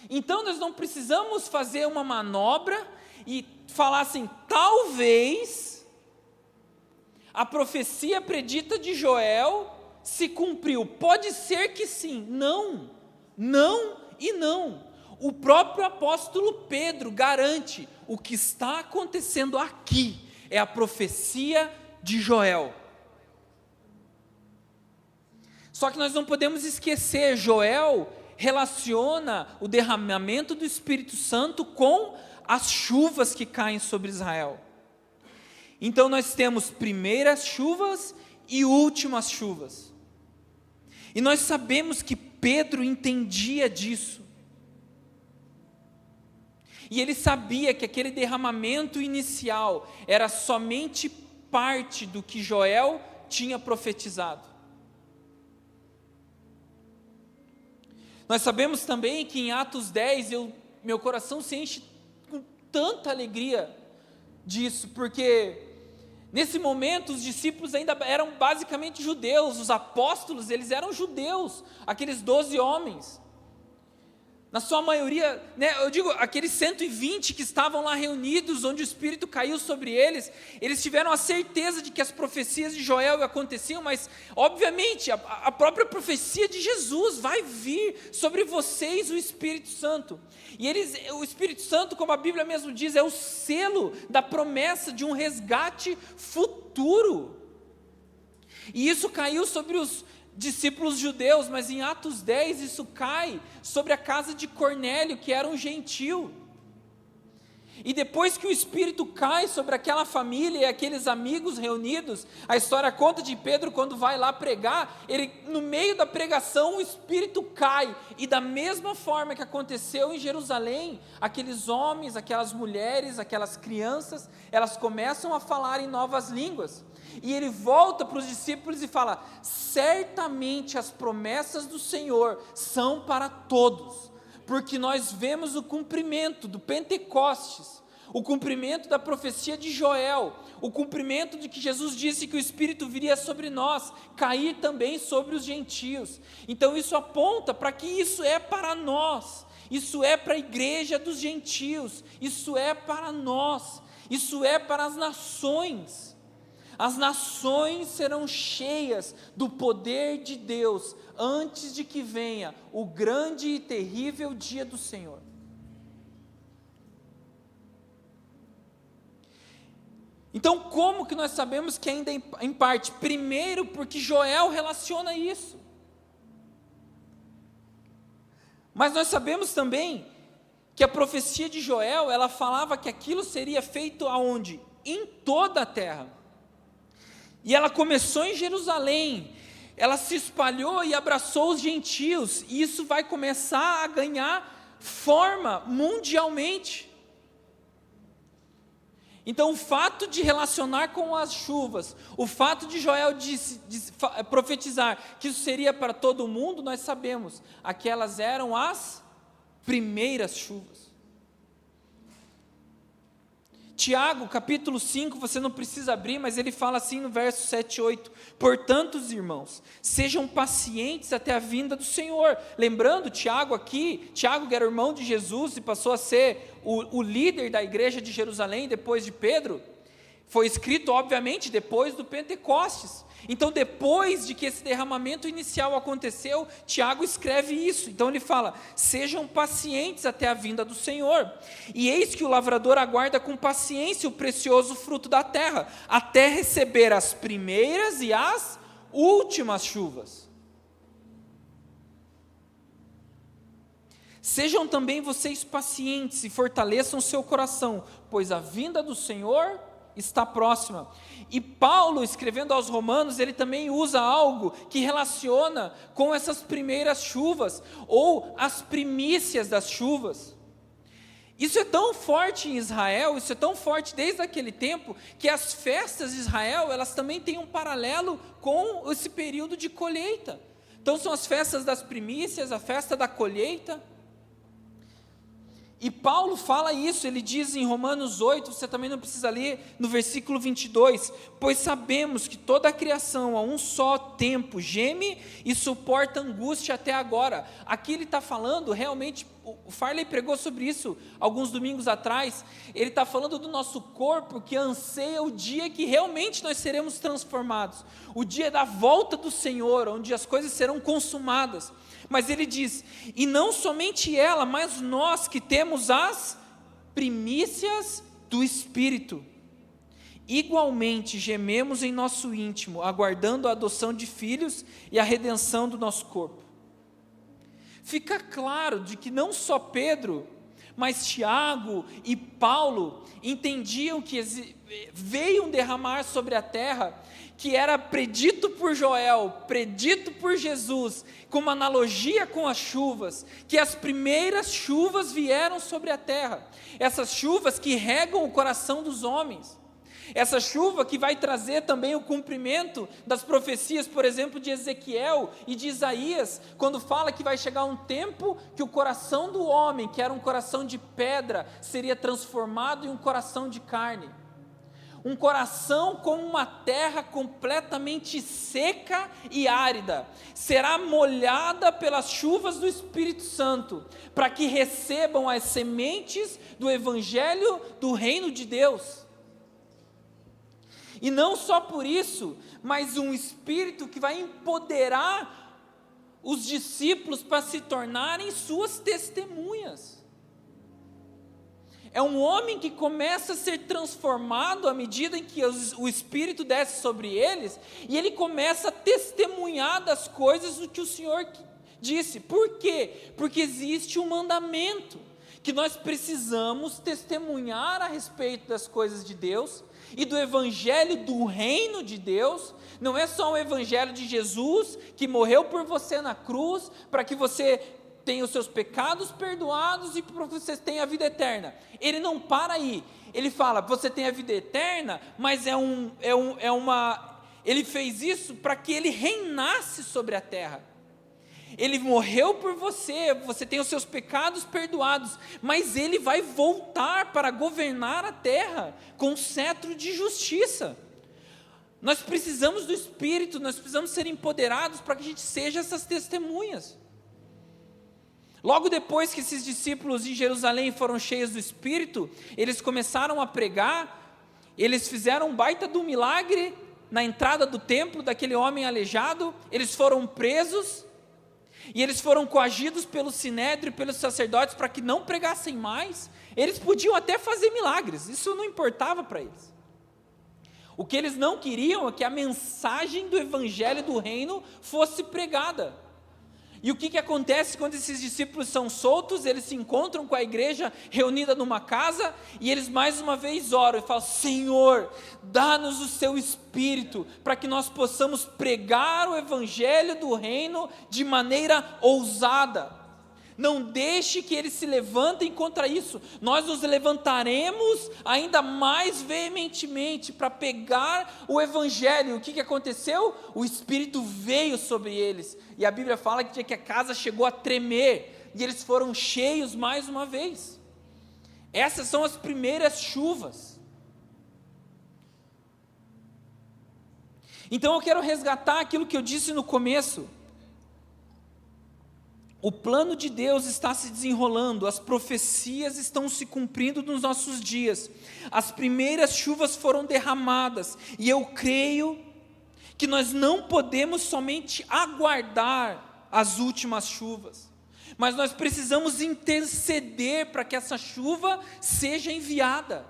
Então nós não precisamos fazer uma manobra e falar assim, talvez a profecia predita de Joel se cumpriu. Pode ser que sim. Não e não. O próprio apóstolo Pedro garante, o que está acontecendo aqui é a profecia de Joel. Só que nós não podemos esquecer, Joel relaciona o derramamento do Espírito Santo com as chuvas que caem sobre Israel. Então nós temos primeiras chuvas e últimas chuvas. E nós sabemos que Pedro entendia disso. E ele sabia que aquele derramamento inicial era somente parte do que Joel tinha profetizado. Nós sabemos também que em Atos 10, meu coração se enche com tanta alegria disso, porque nesse momento os discípulos ainda eram basicamente judeus, os apóstolos, eles eram judeus, aqueles 12 homens. Na sua maioria, eu digo, aqueles 120 que estavam lá reunidos, onde o Espírito caiu sobre eles, eles tiveram a certeza de que as profecias de Joel aconteciam, mas, obviamente, a própria profecia de Jesus vai vir sobre vocês, o Espírito Santo. E o Espírito Santo, como a Bíblia mesmo diz, é o selo da promessa de um resgate futuro. E isso caiu sobre os discípulos judeus, mas em Atos 10 isso cai sobre a casa de Cornélio, que era um gentil. E depois que o Espírito cai sobre aquela família e aqueles amigos reunidos, a história conta de Pedro quando vai lá pregar, no meio da pregação o Espírito cai, e da mesma forma que aconteceu em Jerusalém, aqueles homens, aquelas mulheres, aquelas crianças, elas começam a falar em novas línguas. E ele volta para os discípulos e fala: certamente as promessas do Senhor são para todos, porque nós vemos o cumprimento do Pentecostes, o cumprimento da profecia de Joel, o cumprimento de que Jesus disse que o Espírito viria sobre nós, cair também sobre os gentios. Então isso aponta para que isso é para nós, isso é para a igreja dos gentios, isso é para nós, isso é para as nações. As nações serão cheias do poder de Deus antes de que venha o grande e terrível dia do Senhor. Então, como que nós sabemos que ainda em parte? Primeiro, porque Joel relaciona isso. Mas nós sabemos também que a profecia de Joel, ela falava que aquilo seria feito aonde? Em toda a terra. E ela começou em Jerusalém, ela se espalhou e abraçou os gentios, e isso vai começar a ganhar forma mundialmente. Então o fato de relacionar com as chuvas, o fato de Joel profetizar que isso seria para todo mundo, nós sabemos, aquelas eram as primeiras chuvas. Tiago, capítulo 5, você não precisa abrir, mas ele fala assim no verso 7 e 8: portanto, irmãos, sejam pacientes até a vinda do Senhor. Lembrando, Tiago que era irmão de Jesus e passou a ser o líder da igreja de Jerusalém depois de Pedro, foi escrito, obviamente, depois do Pentecostes. Então, depois de que esse derramamento inicial aconteceu, Tiago escreve isso. Então ele fala: sejam pacientes até a vinda do Senhor. E eis que o lavrador aguarda com paciência o precioso fruto da terra, até receber as primeiras e as últimas chuvas. Sejam também vocês pacientes e fortaleçam seu coração, pois a vinda do Senhor está próxima. E Paulo, escrevendo aos Romanos, ele também usa algo que relaciona com essas primeiras chuvas, ou as primícias das chuvas. Isso é tão forte em Israel, isso é tão forte desde aquele tempo, que as festas de Israel, elas também têm um paralelo com esse período de colheita. Então são as festas das primícias, a festa da colheita. E Paulo fala isso, ele diz em Romanos 8, você também não precisa ler, no versículo 22, pois sabemos que toda a criação a um só tempo geme e suporta angústia até agora. Aqui ele está falando, realmente, o Farley pregou sobre isso alguns domingos atrás, ele está falando do nosso corpo que anseia o dia que realmente nós seremos transformados, o dia da volta do Senhor, onde as coisas serão consumadas. Mas ele diz: e não somente ela, mas nós que temos as primícias do Espírito, igualmente gememos em nosso íntimo, aguardando a adoção de filhos e a redenção do nosso corpo. Fica claro de que não só Pedro, mas Tiago e Paulo entendiam que veio um derramar sobre a terra, que era predito por Joel, predito por Jesus, com uma analogia com as chuvas, que as primeiras chuvas vieram sobre a terra, essas chuvas que regam o coração dos homens, Essa chuva que vai trazer também o cumprimento das profecias, por exemplo, de Ezequiel e de Isaías, quando fala que vai chegar um tempo que o coração do homem, que era um coração de pedra, seria transformado em um coração de carne. Um coração como uma terra completamente seca e árida, será molhada pelas chuvas do Espírito Santo, para que recebam as sementes do Evangelho do Reino de Deus. E não só por isso, mas um Espírito que vai empoderar os discípulos para se tornarem suas testemunhas. É um homem que começa a ser transformado à medida em que o Espírito desce sobre eles, e ele começa a testemunhar das coisas do que o Senhor disse. Por quê? Porque existe um mandamento, que nós precisamos testemunhar a respeito das coisas de Deus, e do Evangelho do Reino de Deus. Não é só o Evangelho de Jesus, que morreu por você na cruz, para que você tenha os seus pecados perdoados e para que você tenha a vida eterna. Ele não para aí, ele fala, você tem a vida eterna, mas ele fez isso para que ele reinasse sobre a terra. Ele morreu por você, você tem os seus pecados perdoados, mas ele vai voltar para governar a terra com um cetro de justiça. Nós precisamos do Espírito, nós precisamos ser empoderados para que a gente seja essas testemunhas. Logo depois que esses discípulos em Jerusalém foram cheios do Espírito, eles começaram a pregar, eles fizeram um baita de um milagre na entrada do templo daquele homem aleijado, eles foram presos, e eles foram coagidos pelo sinédrio e pelos sacerdotes para que não pregassem mais. Eles podiam até fazer milagres, isso não importava para eles. O que eles não queriam é que a mensagem do Evangelho do Reino fosse pregada. E o que acontece quando esses discípulos são soltos? Eles se encontram com a igreja reunida numa casa, e eles mais uma vez oram e falam: Senhor, dá-nos o seu Espírito, para que nós possamos pregar o Evangelho do Reino de maneira ousada. Não deixe que eles se levantem contra isso. Nós nos levantaremos ainda mais veementemente para pegar o Evangelho. O que aconteceu? O Espírito veio sobre eles. E a Bíblia fala que a casa chegou a tremer. E eles foram cheios mais uma vez. Essas são as primeiras chuvas. Então eu quero resgatar aquilo que eu disse no começo. O plano de Deus está se desenrolando, as profecias estão se cumprindo nos nossos dias, as primeiras chuvas foram derramadas, e eu creio que nós não podemos somente aguardar as últimas chuvas, mas nós precisamos interceder para que essa chuva seja enviada.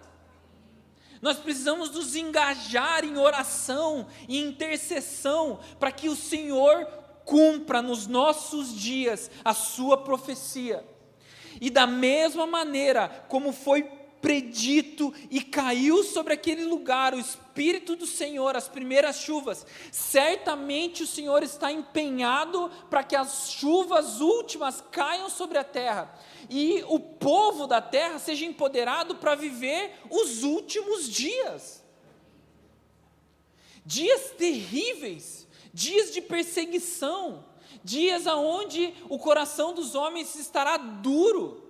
Nós precisamos nos engajar em oração e intercessão para que o Senhor cumpra nos nossos dias a sua profecia. E da mesma maneira como foi predito e caiu sobre aquele lugar o Espírito do Senhor, as primeiras chuvas, certamente o Senhor está empenhado para que as chuvas últimas caiam sobre a terra, e o povo da terra seja empoderado para viver os últimos dias. Dias terríveis, dias de perseguição, dias aonde o coração dos homens estará duro,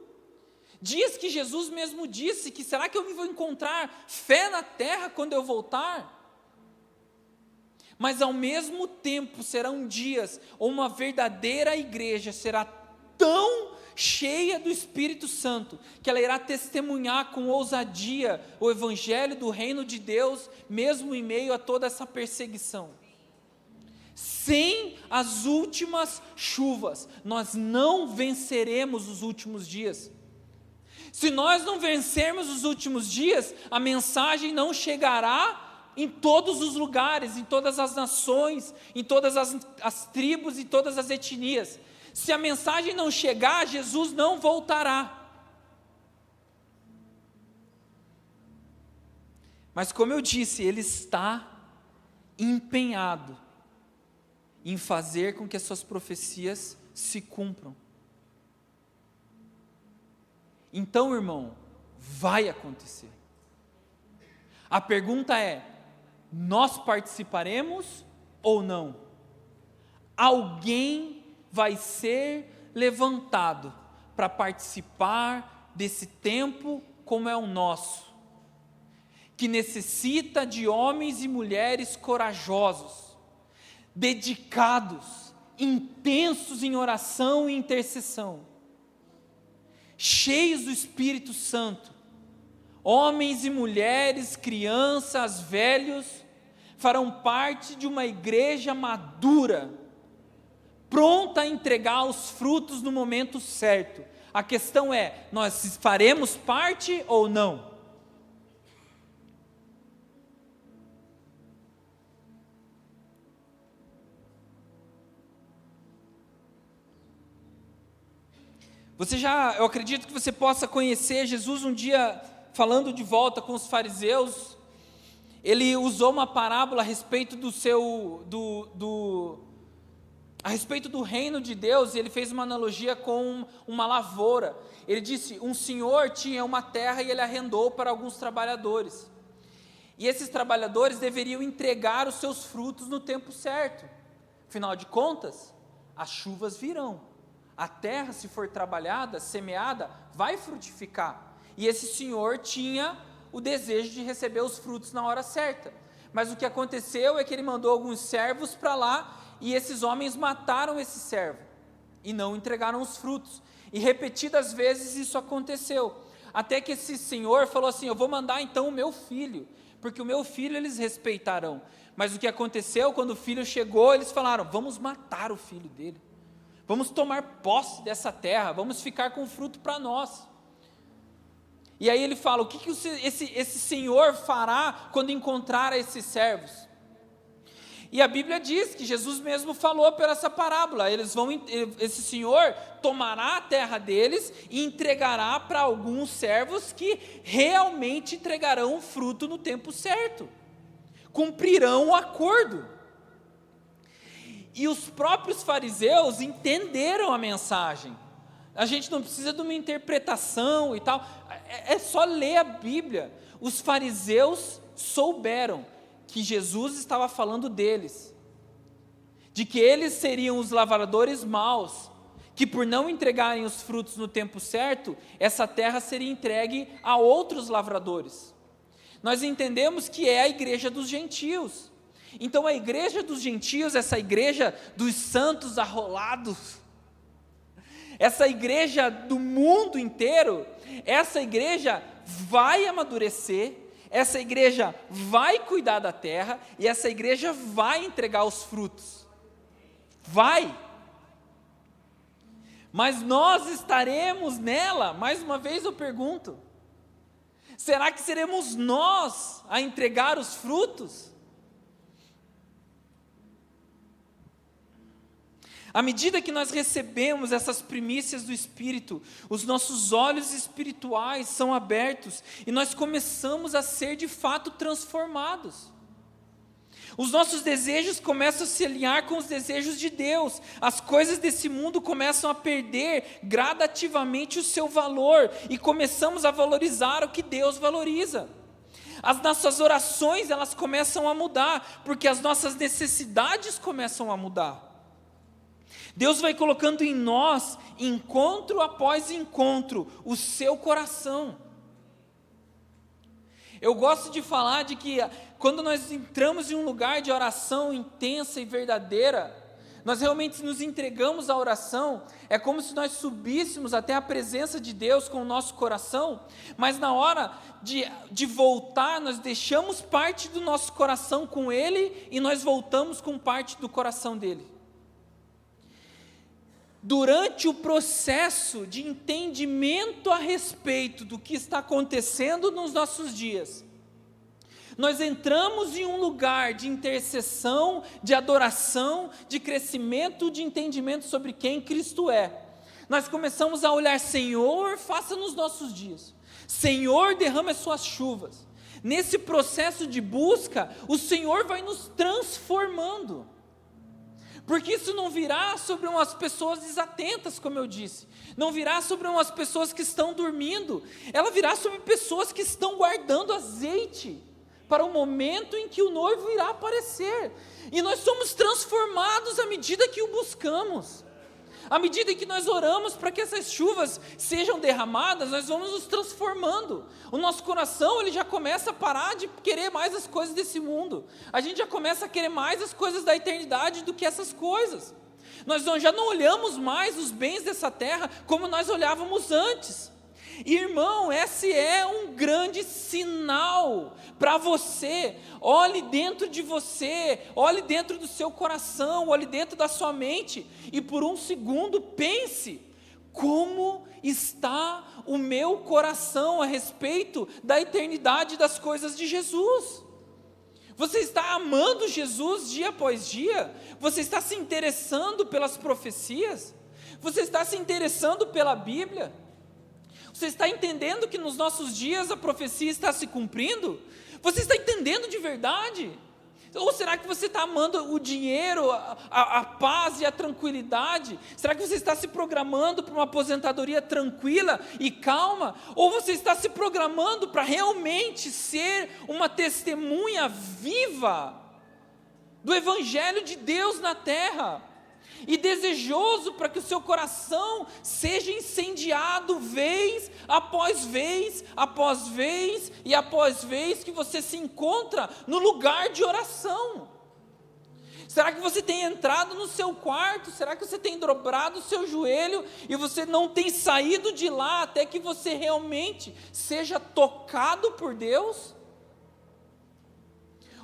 dias que Jesus mesmo disse que será que eu vou encontrar fé na terra quando eu voltar? Mas ao mesmo tempo serão dias onde uma verdadeira igreja será tão cheia do Espírito Santo que ela irá testemunhar com ousadia o Evangelho do Reino de Deus, mesmo em meio a toda essa perseguição. Sem as últimas chuvas, nós não venceremos os últimos dias. Se nós não vencermos os últimos dias, a mensagem não chegará em todos os lugares, em todas as nações, em todas as tribos e todas as etnias. Se a mensagem não chegar, Jesus não voltará. Mas como eu disse, Ele está empenhado em fazer com que as suas profecias se cumpram. Então, irmão, vai acontecer. A pergunta é: nós participaremos ou não? Alguém vai ser levantado para participar desse tempo como é o nosso, que necessita de homens e mulheres corajosos, dedicados, intensos em oração e intercessão, cheios do Espírito Santo. Homens e mulheres, crianças, velhos, farão parte de uma igreja madura, pronta a entregar os frutos no momento certo. A questão é: nós faremos parte ou não? Eu acredito que você possa conhecer Jesus um dia, falando de volta com os fariseus. Ele usou uma parábola a respeito a respeito do reino de Deus, e ele fez uma analogia com uma lavoura. Ele disse: um senhor tinha uma terra e ele arrendou para alguns trabalhadores, e esses trabalhadores deveriam entregar os seus frutos no tempo certo. Afinal de contas, as chuvas virão, a terra, se for trabalhada, semeada, vai frutificar, e esse senhor tinha o desejo de receber os frutos na hora certa. Mas o que aconteceu é que ele mandou alguns servos para lá, e esses homens mataram esse servo e não entregaram os frutos, e repetidas vezes isso aconteceu, até que esse senhor falou assim: eu vou mandar então o meu filho, porque o meu filho eles respeitarão. Mas o que aconteceu? Quando o filho chegou, eles falaram: vamos matar o filho dele, vamos tomar posse dessa terra, vamos ficar com fruto para nós. E aí ele fala: o que esse senhor fará quando encontrar esses servos? E a Bíblia diz que Jesus mesmo falou por essa parábola: esse senhor tomará a terra deles e entregará para alguns servos que realmente entregarão o fruto no tempo certo, cumprirão o acordo. E os próprios fariseus entenderam a mensagem. A gente não precisa de uma interpretação e tal, é só ler a Bíblia. Os fariseus souberam que Jesus estava falando deles, de que eles seriam os lavradores maus, que por não entregarem os frutos no tempo certo, essa terra seria entregue a outros lavradores. Nós entendemos que é a igreja dos gentios. Então a igreja dos gentios, essa igreja dos santos arrolados, essa igreja do mundo inteiro, essa igreja vai amadurecer, essa igreja vai cuidar da terra, e essa igreja vai entregar os frutos. Vai! Mas nós estaremos nela? Mais uma vez eu pergunto: será que seremos nós a entregar os frutos? À medida que nós recebemos essas primícias do Espírito, os nossos olhos espirituais são abertos e nós começamos a ser de fato transformados. Os nossos desejos começam a se alinhar com os desejos de Deus, as coisas desse mundo começam a perder gradativamente o seu valor e começamos a valorizar o que Deus valoriza. As nossas orações, elas começam a mudar, porque as nossas necessidades começam a mudar. Deus vai colocando em nós, encontro após encontro, o seu coração. Eu gosto de falar de que quando nós entramos em um lugar de oração intensa e verdadeira, nós realmente nos entregamos à oração, é como se nós subíssemos até a presença de Deus com o nosso coração, mas na hora de voltar, nós deixamos parte do nosso coração com Ele e nós voltamos com parte do coração dEle. Durante o processo de entendimento a respeito do que está acontecendo nos nossos dias, nós entramos em um lugar de intercessão, de adoração, de crescimento, de entendimento sobre quem Cristo é. Nós começamos a olhar: Senhor, faça nos nossos dias. Senhor, derrama as suas chuvas. Nesse processo de busca, o Senhor vai nos transformando. Porque isso não virá sobre umas pessoas desatentas, como eu disse. Não virá sobre umas pessoas que estão dormindo. Ela virá sobre pessoas que estão guardando azeite para o momento em que o noivo irá aparecer. E nós somos transformados à medida que o buscamos. À medida que nós oramos para que essas chuvas sejam derramadas, nós vamos nos transformando. O nosso coração, ele já começa a parar de querer mais as coisas desse mundo. A gente já começa a querer mais as coisas da eternidade do que essas coisas. Nós já não olhamos mais os bens dessa terra como nós olhávamos antes. Irmão, esse é um grande sinal para você. Olhe dentro de você, olhe dentro do seu coração, olhe dentro da sua mente e por um segundo pense: como está o meu coração a respeito da eternidade das coisas de Jesus? Você está amando Jesus dia após dia? Você está se interessando pelas profecias? Você está se interessando pela Bíblia? Você está entendendo que nos nossos dias a profecia está se cumprindo? Você está entendendo de verdade? Ou será que você está amando o dinheiro, a paz e a tranquilidade? Será que você está se programando para uma aposentadoria tranquila e calma? Ou você está se programando para realmente ser uma testemunha viva do Evangelho de Deus na terra? E desejoso para que o seu coração seja incendiado vez após vez, após vez e após vez que você se encontra no lugar de oração. Será que você tem entrado no seu quarto? Será que você tem dobrado o seu joelho e você não tem saído de lá até que você realmente seja tocado por Deus?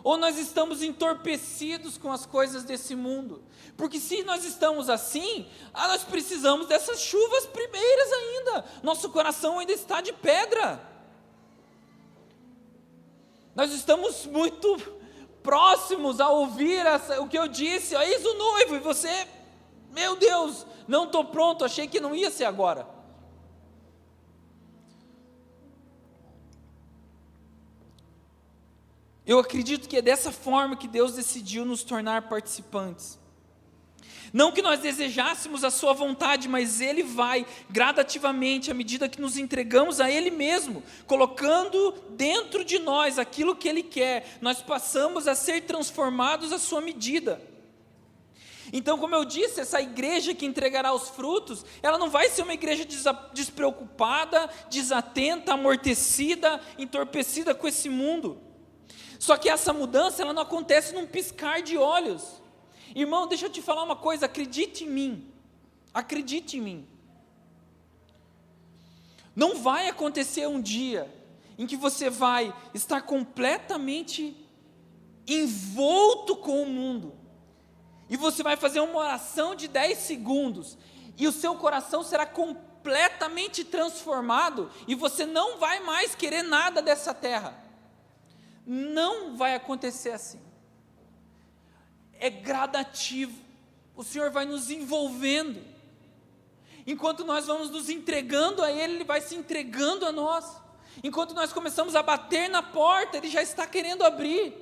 Ou nós estamos entorpecidos com as coisas desse mundo? Porque se nós estamos assim, nós precisamos dessas chuvas primeiras ainda. Nosso coração ainda está de pedra. Nós estamos muito próximos a ouvir o que eu disse: eis o noivo, e você, meu Deus, não estou pronto, achei que não ia ser agora. Eu acredito que é dessa forma que Deus decidiu nos tornar participantes. Não que nós desejássemos a sua vontade, mas Ele vai gradativamente, à medida que nos entregamos a Ele mesmo, colocando dentro de nós aquilo que Ele quer, nós passamos a ser transformados à sua medida. Então, como eu disse, essa igreja que entregará os frutos, ela não vai ser uma igreja despreocupada, desatenta, amortecida, entorpecida com esse mundo. Só que essa mudança, ela não acontece num piscar de olhos. Irmão, deixa eu te falar uma coisa, acredite em mim. Acredite em mim. Não vai acontecer um dia em que você vai estar completamente envolto com o mundo. E você vai fazer uma oração de 10 segundos. E o seu coração será completamente transformado. E você não vai mais querer nada dessa terra. Não vai acontecer assim. É gradativo. O Senhor vai nos envolvendo. Enquanto nós vamos nos entregando a Ele, Ele vai se entregando a nós. Enquanto nós começamos a bater na porta, Ele já está querendo abrir.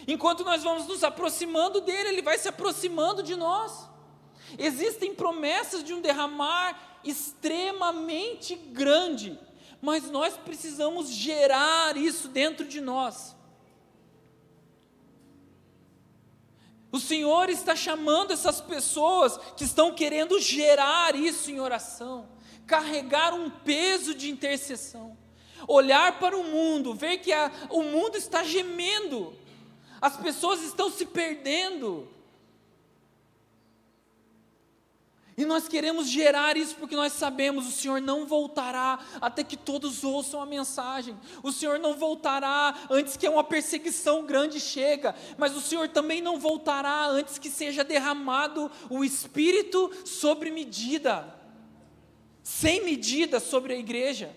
Enquanto nós vamos nos aproximando dEle, Ele vai se aproximando de nós. Existem promessas de um derramar extremamente grande, mas nós precisamos gerar isso dentro de nós. O Senhor está chamando essas pessoas que estão querendo gerar isso em oração, carregar um peso de intercessão, olhar para o mundo, ver que o mundo está gemendo, as pessoas estão se perdendo, e nós queremos gerar isso porque nós sabemos, o Senhor não voltará até que todos ouçam a mensagem. O Senhor não voltará antes que uma perseguição grande chegue, mas o Senhor também não voltará antes que seja derramado o Espírito sobre medida, sem medida sobre a igreja.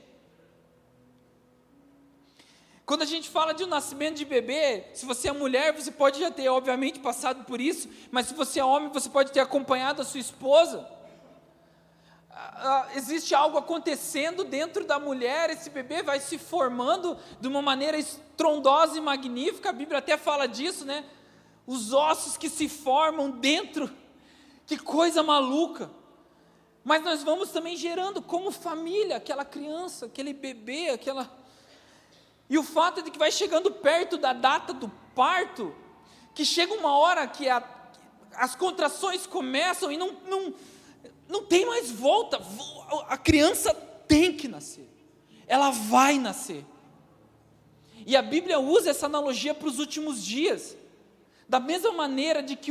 Quando a gente fala de um nascimento de bebê, se você é mulher, você pode já ter, obviamente, passado por isso, mas se você é homem, você pode ter acompanhado a sua esposa. Existe algo acontecendo dentro da mulher, esse bebê vai se formando de uma maneira estrondosa e magnífica, a Bíblia até fala disso, né? Os ossos que se formam dentro, que coisa maluca. Mas nós vamos também gerando como família, aquela criança, aquele bebê, E o fato de que vai chegando perto da data do parto, que chega uma hora que as contrações começam e não tem mais volta, a criança tem que nascer, ela vai nascer. E a Bíblia usa essa analogia para os últimos dias, da mesma maneira de que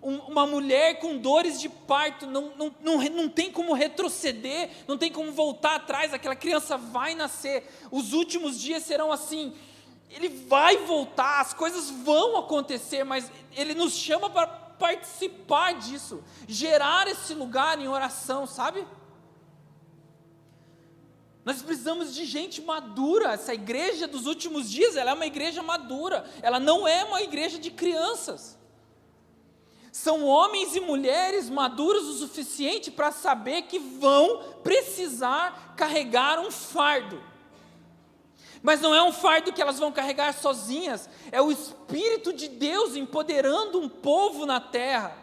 uma mulher com dores de parto não tem como retroceder, não tem como voltar atrás, aquela criança vai nascer. Os últimos dias serão assim, ele vai voltar, as coisas vão acontecer, mas ele nos chama para participar disso, gerar esse lugar em oração, sabe? Nós precisamos de gente madura. Essa igreja dos últimos dias, ela é uma igreja madura, ela não é uma igreja de crianças. São homens e mulheres maduros o suficiente para saber que vão precisar carregar um fardo. Mas não é um fardo que elas vão carregar sozinhas, é o Espírito de Deus empoderando um povo na terra.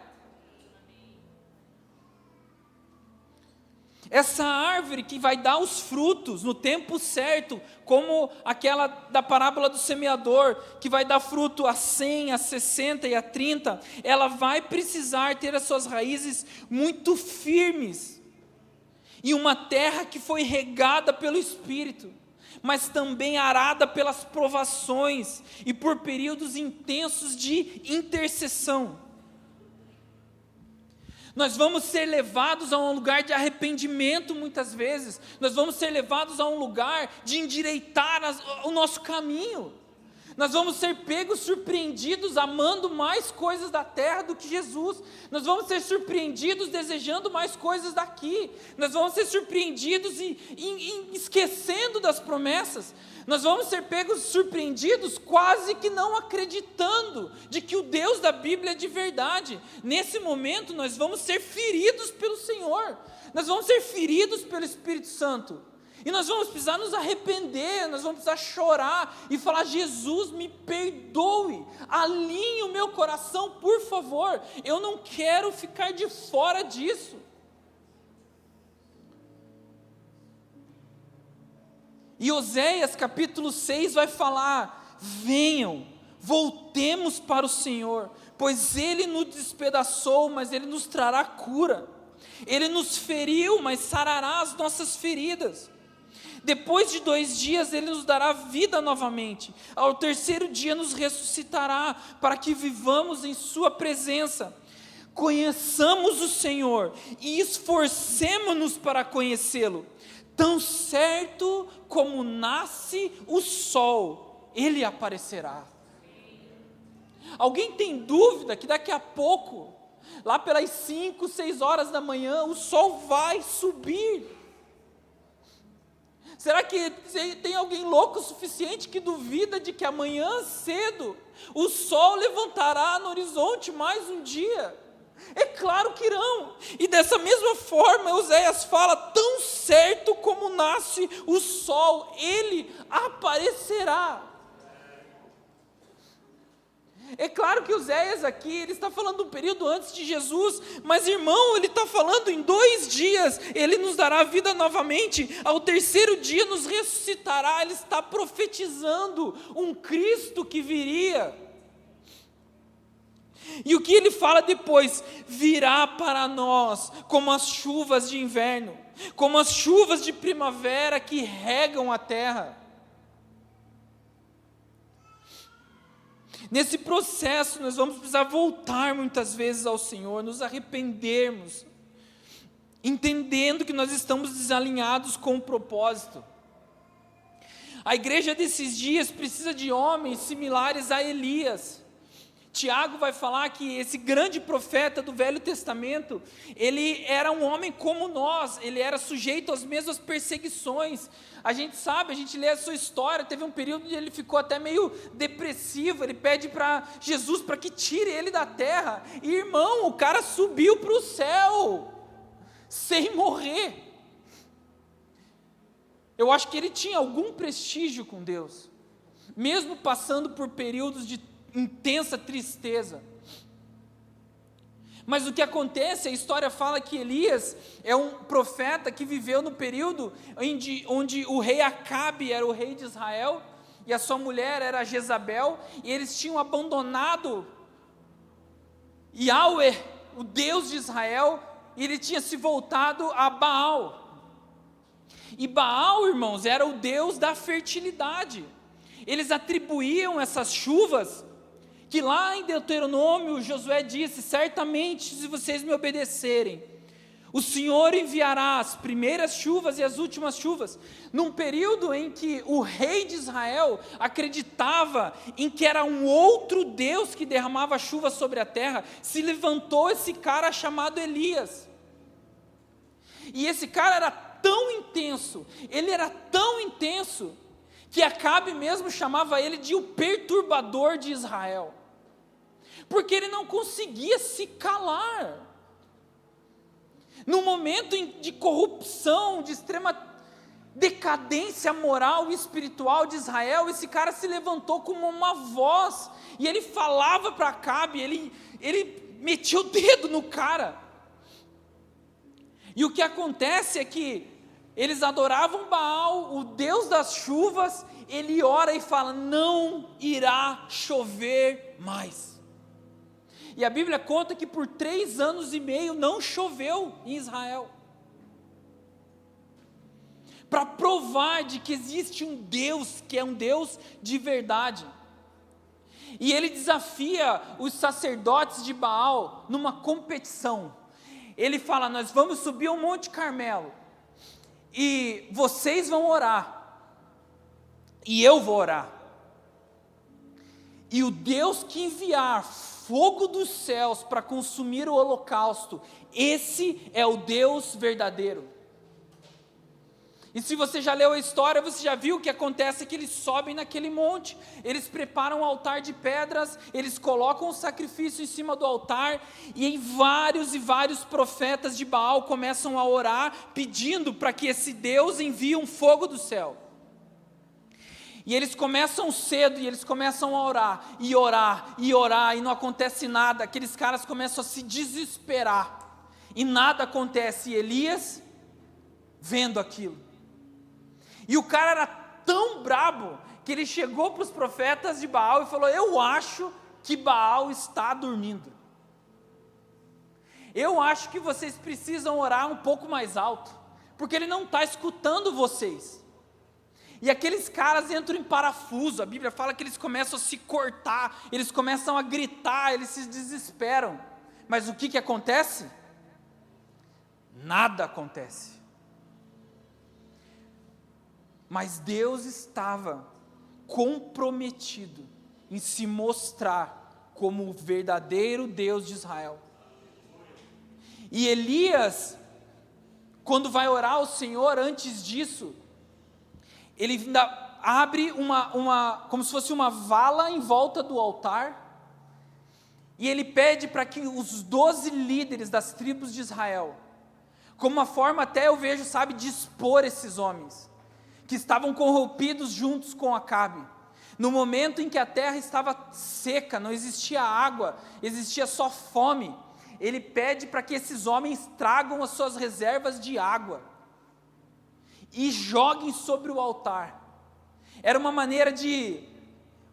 Essa árvore que vai dar os frutos no tempo certo, como aquela da parábola do semeador, que vai dar fruto a 100, a 60 e a 30, ela vai precisar ter as suas raízes muito firmes, em uma terra que foi regada pelo Espírito, mas também arada pelas provações e por períodos intensos de intercessão. Nós vamos ser levados a um lugar de arrependimento muitas vezes, nós vamos ser levados a um lugar de endireitar o nosso caminho, nós vamos ser pegos, surpreendidos, amando mais coisas da terra do que Jesus, nós vamos ser surpreendidos desejando mais coisas daqui, nós vamos ser surpreendidos esquecendo das promessas, nós vamos ser pegos, surpreendidos, quase que não acreditando de que o Deus da Bíblia é de verdade. Nesse momento nós vamos ser feridos pelo Senhor, nós vamos ser feridos pelo Espírito Santo, e nós vamos precisar nos arrepender, nós vamos precisar chorar e falar: Jesus, me perdoe, alinhe o meu coração, por favor, eu não quero ficar de fora disso. E Oséias capítulo 6 vai falar: venham, voltemos para o Senhor, pois Ele nos despedaçou, mas Ele nos trará cura, Ele nos feriu, mas sarará as nossas feridas. Depois de 2 dias Ele nos dará vida novamente, ao 3º dia nos ressuscitará, para que vivamos em sua presença. Conheçamos o Senhor e esforcemo-nos para conhecê-lo. Tão certo como nasce o sol, Ele aparecerá. Alguém tem dúvida que daqui a pouco, lá pelas 5, 6 horas da manhã, o sol vai subir? Será que tem alguém louco o suficiente que duvida de que amanhã cedo o sol levantará no horizonte mais um dia? É claro que irão. E dessa mesma forma Oséias fala: tão certo como nasce o sol, Ele aparecerá. É claro que Oséias aqui, ele está falando do período antes de Jesus, mas irmão, ele está falando em 2 dias, Ele nos dará vida novamente, ao 3º dia nos ressuscitará. Ele está profetizando um Cristo que viria. E o que ele fala depois? Virá para nós como as chuvas de inverno, como as chuvas de primavera que regam a terra. Nesse processo nós vamos precisar voltar muitas vezes ao Senhor, nos arrependermos, entendendo que nós estamos desalinhados com o propósito. A igreja desses dias precisa de homens similares a Elias. Tiago vai falar que esse grande profeta do Velho Testamento, ele era um homem como nós, ele era sujeito às mesmas perseguições. A gente sabe, a gente lê a sua história, teve um período onde ele ficou até meio depressivo, ele pede para Jesus para que tire ele da terra, e irmão, o cara subiu para o céu, sem morrer. Eu acho que ele tinha algum prestígio com Deus, mesmo passando por períodos de intensa tristeza. Mas o que acontece, a história fala que Elias é um profeta que viveu no período onde o rei Acabe era o rei de Israel, e a sua mulher era Jezabel, e eles tinham abandonado Yahweh, o Deus de Israel, e ele tinha se voltado a Baal. E Baal, irmãos, era o Deus da fertilidade. Eles atribuíam essas chuvas, que lá em Deuteronômio, Josué disse: certamente, se vocês me obedecerem, o Senhor enviará as primeiras chuvas e as últimas chuvas. Num período em que o rei de Israel acreditava em que era um outro Deus que derramava chuva sobre a terra, se levantou esse cara chamado Elias. E esse cara era tão intenso, ele era tão intenso, que Acabe mesmo chamava ele de o perturbador de Israel, porque ele não conseguia se calar. Num momento de corrupção, de extrema decadência moral e espiritual de Israel, esse cara se levantou como uma voz, e ele falava para Acabe, ele metia o dedo no cara. E o que acontece é que eles adoravam Baal, o Deus das chuvas. Ele ora e fala: não irá chover mais. E a Bíblia conta que por 3 anos e meio não choveu em Israel, para provar de que existe um Deus, que é um Deus de verdade. E ele desafia os sacerdotes de Baal numa competição. Ele fala: nós vamos subir ao Monte Carmelo, e vocês vão orar, e eu vou orar, e o Deus que enviar fogo dos céus para consumir o holocausto, esse é o Deus verdadeiro. E se você já leu a história, você já viu o que acontece, que eles sobem naquele monte, eles preparam um altar de pedras, eles colocam o sacrifício em cima do altar, e vários profetas de Baal começam a orar, pedindo para que esse Deus envie um fogo do céu. E eles começam cedo, e eles começam a orar, e não acontece nada. Aqueles caras começam a se desesperar, e nada acontece. E Elias, vendo aquilo, e o cara era tão brabo, que ele chegou para os profetas de Baal e falou: eu acho que Baal está dormindo. Eu acho que vocês precisam orar um pouco mais alto, porque ele não está escutando vocês. E aqueles caras entram em parafuso. A Bíblia fala que eles começam a se cortar, eles começam a gritar, eles se desesperam. Mas o que acontece? Nada acontece. Mas Deus estava comprometido em se mostrar como o verdadeiro Deus de Israel. E Elias, quando vai orar ao Senhor, antes disso, ele ainda abre como se fosse uma vala em volta do altar, e ele pede para que os 12 líderes das tribos de Israel, como uma forma até eu vejo, sabe, de expor esses homens, que estavam corrompidos juntos com Acabe, no momento em que a terra estava seca, não existia água, existia só fome. Ele pede para que esses homens tragam as suas reservas de água e joguem sobre o altar. Era uma maneira de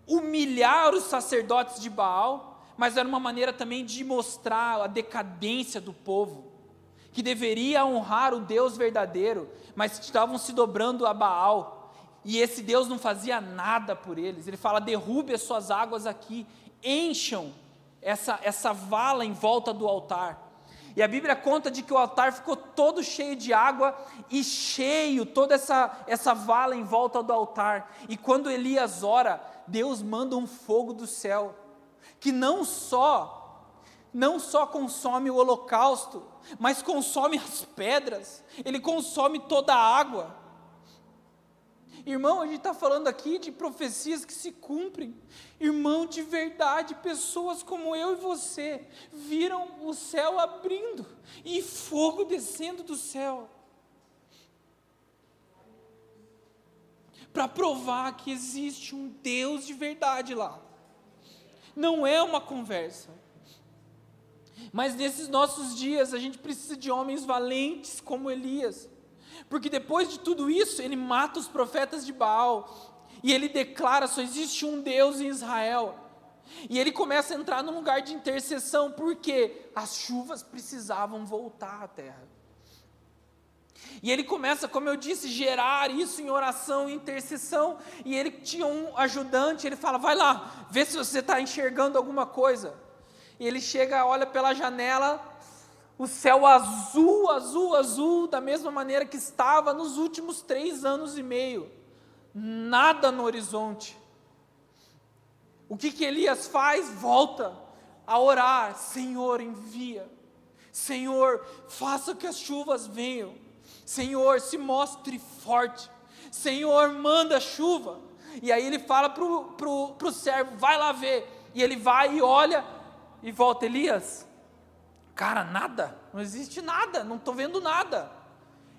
humilhar os sacerdotes de Baal, mas era uma maneira também de mostrar a decadência do povo, que deveria honrar o Deus verdadeiro, mas estavam se dobrando a Baal, e esse Deus não fazia nada por eles. Ele fala: derrube as suas águas aqui, encham essa vala em volta do altar. E a Bíblia conta de que o altar ficou todo cheio de água, e cheio, toda essa vala em volta do altar. E quando Elias ora, Deus manda um fogo do céu, que não só consome o holocausto, mas consome as pedras, ele consome toda a água. Irmão, a gente está falando aqui de profecias que se cumprem. Irmão, de verdade, pessoas como eu e você viram o céu abrindo e fogo descendo do céu, para provar que existe um Deus de verdade lá. Não é uma conversa. Mas nesses nossos dias a gente precisa de homens valentes como Elias, porque depois de tudo isso ele mata os profetas de Baal, e ele declara: só existe um Deus em Israel. E ele começa a entrar num lugar de intercessão, porque as chuvas precisavam voltar à terra. E ele começa, como eu disse, gerar isso em oração e intercessão. E ele tinha um ajudante, ele fala: vai lá, vê se você está enxergando alguma coisa. E ele chega, olha pela janela, o céu azul, azul, azul, da mesma maneira que estava nos últimos 3 anos e meio. Nada no horizonte. O que Elias faz? Volta a orar: Senhor, envia. Senhor, faça que as chuvas venham. Senhor, se mostre forte. Senhor, manda chuva. E aí ele fala pro servo: vai lá ver. E ele vai e olha e volta: Elias, cara, nada, não existe nada, não estou vendo nada.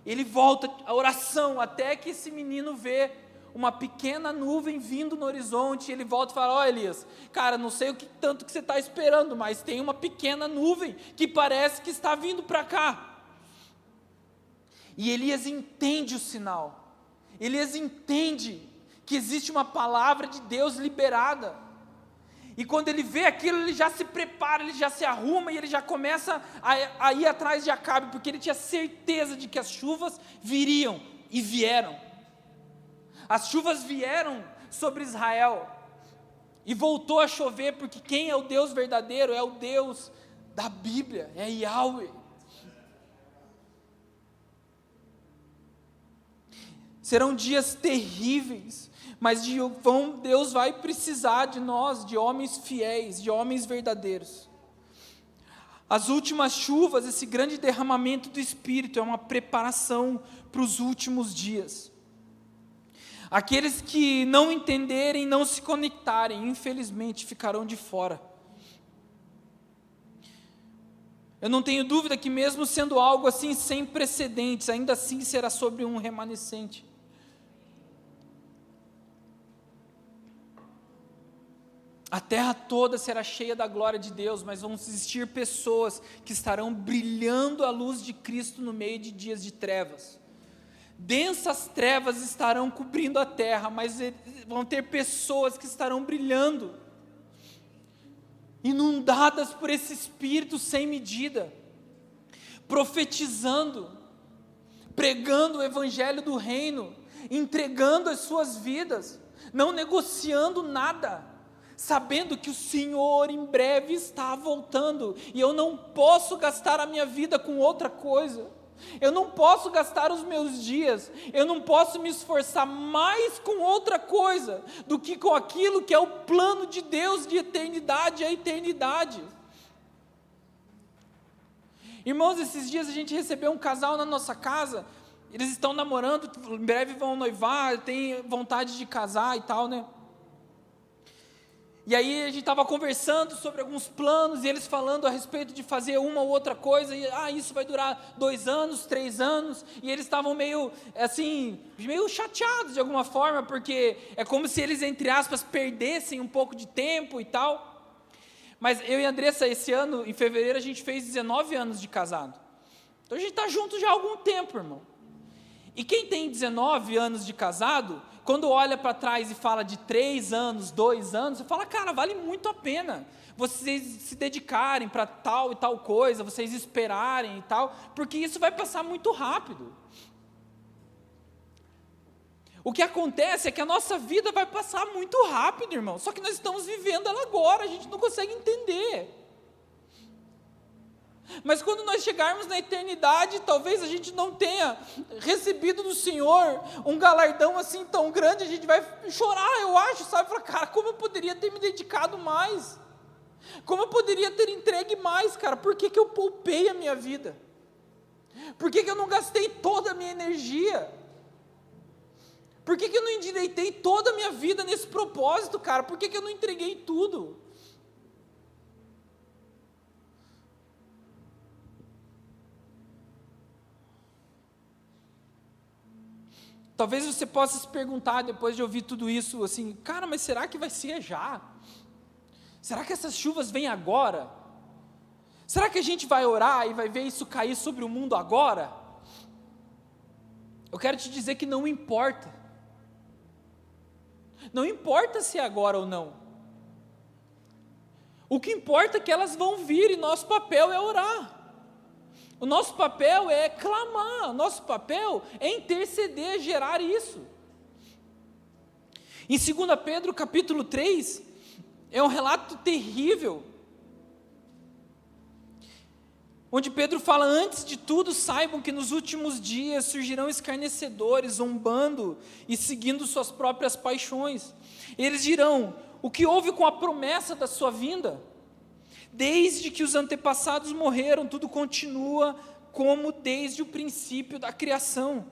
Ele volta a oração, até que esse menino vê uma pequena nuvem vindo no horizonte. Ele volta e fala: ó, Elias, cara, não sei o que tanto que você está esperando, mas tem uma pequena nuvem que parece que está vindo para cá. E Elias entende o sinal. Elias entende que existe uma palavra de Deus liberada. E quando ele vê aquilo, ele já se prepara, ele já se arruma e ele já começa a ir atrás de Acabe, porque ele tinha certeza de que as chuvas viriam, e vieram. As chuvas vieram sobre Israel, e voltou a chover, porque quem é o Deus verdadeiro? É o Deus da Bíblia, é Yahweh. Serão dias terríveis, mas Deus vai precisar de nós, de homens fiéis, de homens verdadeiros. As últimas chuvas, esse grande derramamento do Espírito, é uma preparação para os últimos dias. Aqueles que não entenderem, não se conectarem, infelizmente ficarão de fora. Eu não tenho dúvida que mesmo sendo algo assim sem precedentes, ainda assim será sobre um remanescente. A terra toda será cheia da glória de Deus, mas vão existir pessoas que estarão brilhando a luz de Cristo no meio de dias de trevas. Densas trevas estarão cobrindo a terra, mas vão ter pessoas que estarão brilhando, inundadas por esse Espírito sem medida, profetizando, pregando o Evangelho do Reino, entregando as suas vidas, não negociando nada, sabendo que o Senhor em breve está voltando, e eu não posso gastar a minha vida com outra coisa. Eu não posso gastar os meus dias, eu não posso me esforçar mais com outra coisa do que com aquilo que é o plano de Deus de eternidade a eternidade. Irmãos, esses dias a gente recebeu um casal na nossa casa, eles estão namorando, em breve vão noivar, tem vontade de casar e tal, né? E aí a gente estava conversando sobre alguns planos, e eles falando a respeito de fazer uma ou outra coisa, e isso vai durar 2 anos, 3 anos, e eles estavam meio, assim, meio chateados de alguma forma, porque é como se eles, entre aspas, perdessem um pouco de tempo e tal. Mas eu e a Andressa, esse ano, em fevereiro, a gente fez 19 anos de casado. Então a gente está junto já há algum tempo, irmão. E quem tem 19 anos de casado, quando olha para trás e fala de 3 anos, 2 anos, você fala: cara, vale muito a pena vocês se dedicarem para tal e tal coisa, vocês esperarem e tal, porque isso vai passar muito rápido. O que acontece é que a nossa vida vai passar muito rápido, irmão, só que nós estamos vivendo ela agora, a gente não consegue entender. Mas quando nós chegarmos na eternidade, talvez a gente não tenha recebido do Senhor um galardão assim tão grande, a gente vai chorar, eu acho, sabe? Falar: cara, como eu poderia ter me dedicado mais? Como eu poderia ter entregue mais, cara? Por que eu poupei a minha vida? Por que eu não gastei toda a minha energia? Por que eu não endireitei toda a minha vida nesse propósito, cara? Por que eu não entreguei tudo? Talvez você possa se perguntar, depois de ouvir tudo isso, assim: cara, mas será que vai ser já? Será que essas chuvas vêm agora? Será que a gente vai orar e vai ver isso cair sobre o mundo agora? Eu quero te dizer que não importa. Não importa se é agora ou não. O que importa é que elas vão vir, e nosso papel é orar. O nosso papel é clamar, o nosso papel é interceder, gerar isso. Em 2 Pedro capítulo 3, é um relato terrível, onde Pedro fala: antes de tudo saibam que nos últimos dias surgirão escarnecedores, zombando e seguindo suas próprias paixões. Eles dirão: o que houve com a promessa da sua vinda? Desde que os antepassados morreram, tudo continua como desde o princípio da criação.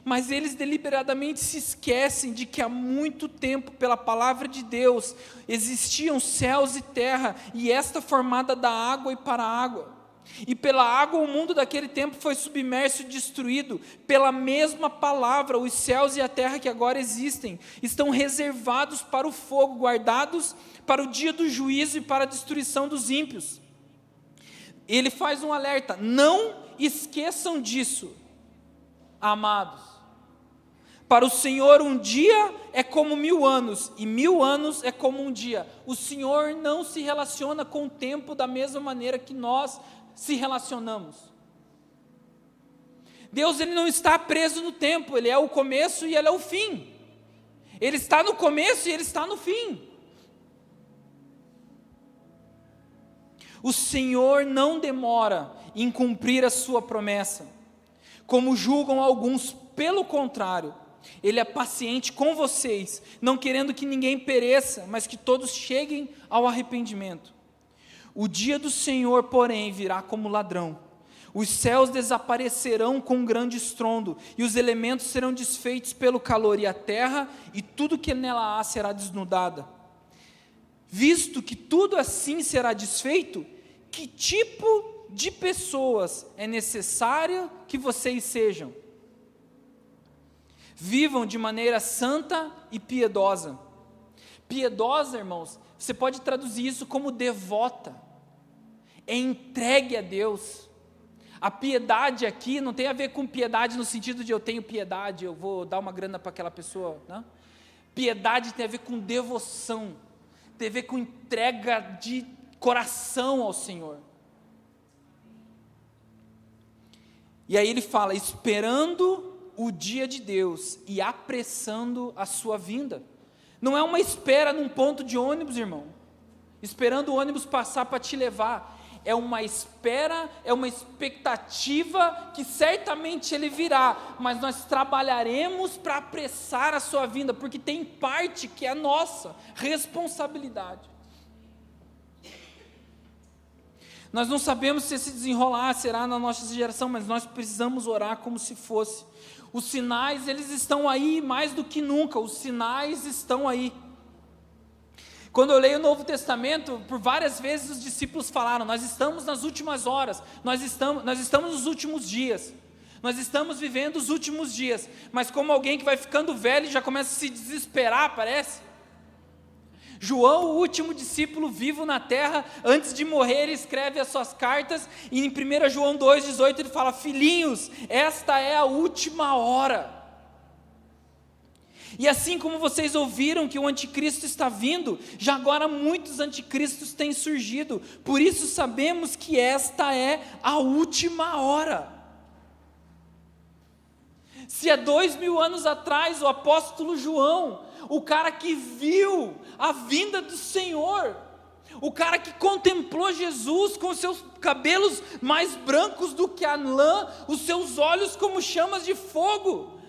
Mas eles deliberadamente se esquecem de que há muito tempo, pela palavra de Deus, existiam céus e terra, e esta formada da água e para a água. E pela água o mundo daquele tempo foi submerso e destruído. Pela mesma palavra, os céus e a terra que agora existem estão reservados para o fogo, guardados para o dia do juízo e para a destruição dos ímpios. Ele faz um alerta: não esqueçam disso, amados. Para o Senhor um dia é como 1000 anos, e 1000 anos é como um dia. O Senhor não se relaciona com o tempo da mesma maneira que nós se relacionamos. Deus, ele não está preso no tempo, ele é o começo e ele é o fim. Ele está no começo e ele está no fim. O Senhor não demora em cumprir a sua promessa, como julgam alguns. Pelo contrário, Ele é paciente com vocês, não querendo que ninguém pereça, mas que todos cheguem ao arrependimento. O dia do Senhor, porém, virá como ladrão. Os céus desaparecerão com um grande estrondo, e os elementos serão desfeitos pelo calor, e a terra e tudo que nela há será desnudada. Visto que tudo assim será desfeito, que tipo de pessoas é necessário que vocês sejam? Vivam de maneira santa e piedosa. Piedosa, irmãos, você pode traduzir isso como devota, é entregue a Deus. A piedade aqui não tem a ver com piedade no sentido de eu tenho piedade, eu vou dar uma grana para aquela pessoa, não? Piedade tem a ver com devoção, tem a ver com entrega de coração ao Senhor. E aí ele fala: esperando o dia de Deus e apressando a sua vinda. Não é uma espera num ponto de ônibus, irmão, esperando o ônibus passar para te levar. É uma espera, é uma expectativa que certamente ele virá, mas nós trabalharemos para apressar a sua vinda, porque tem parte que é nossa responsabilidade. Nós não sabemos se esse desenrolar será na nossa geração, mas nós precisamos orar como se fosse. Os sinais, eles estão aí mais do que nunca, os sinais estão aí. Quando eu leio o Novo Testamento, por várias vezes os discípulos falaram: nós estamos nas últimas horas, nós estamos nos últimos dias, nós estamos vivendo os últimos dias. Mas como alguém que vai ficando velho já começa a se desesperar, parece. João, o último discípulo vivo na terra, antes de morrer, ele escreve as suas cartas, e em 1 João 2,18 ele fala: filhinhos, esta é a última hora. E assim como vocês ouviram que o anticristo está vindo, já agora muitos anticristos têm surgido, por isso sabemos que esta é a última hora. Se há 2000 anos atrás o apóstolo João, o cara que viu a vinda do Senhor, o cara que contemplou Jesus com seus cabelos mais brancos do que a lã, os seus olhos como chamas de fogo,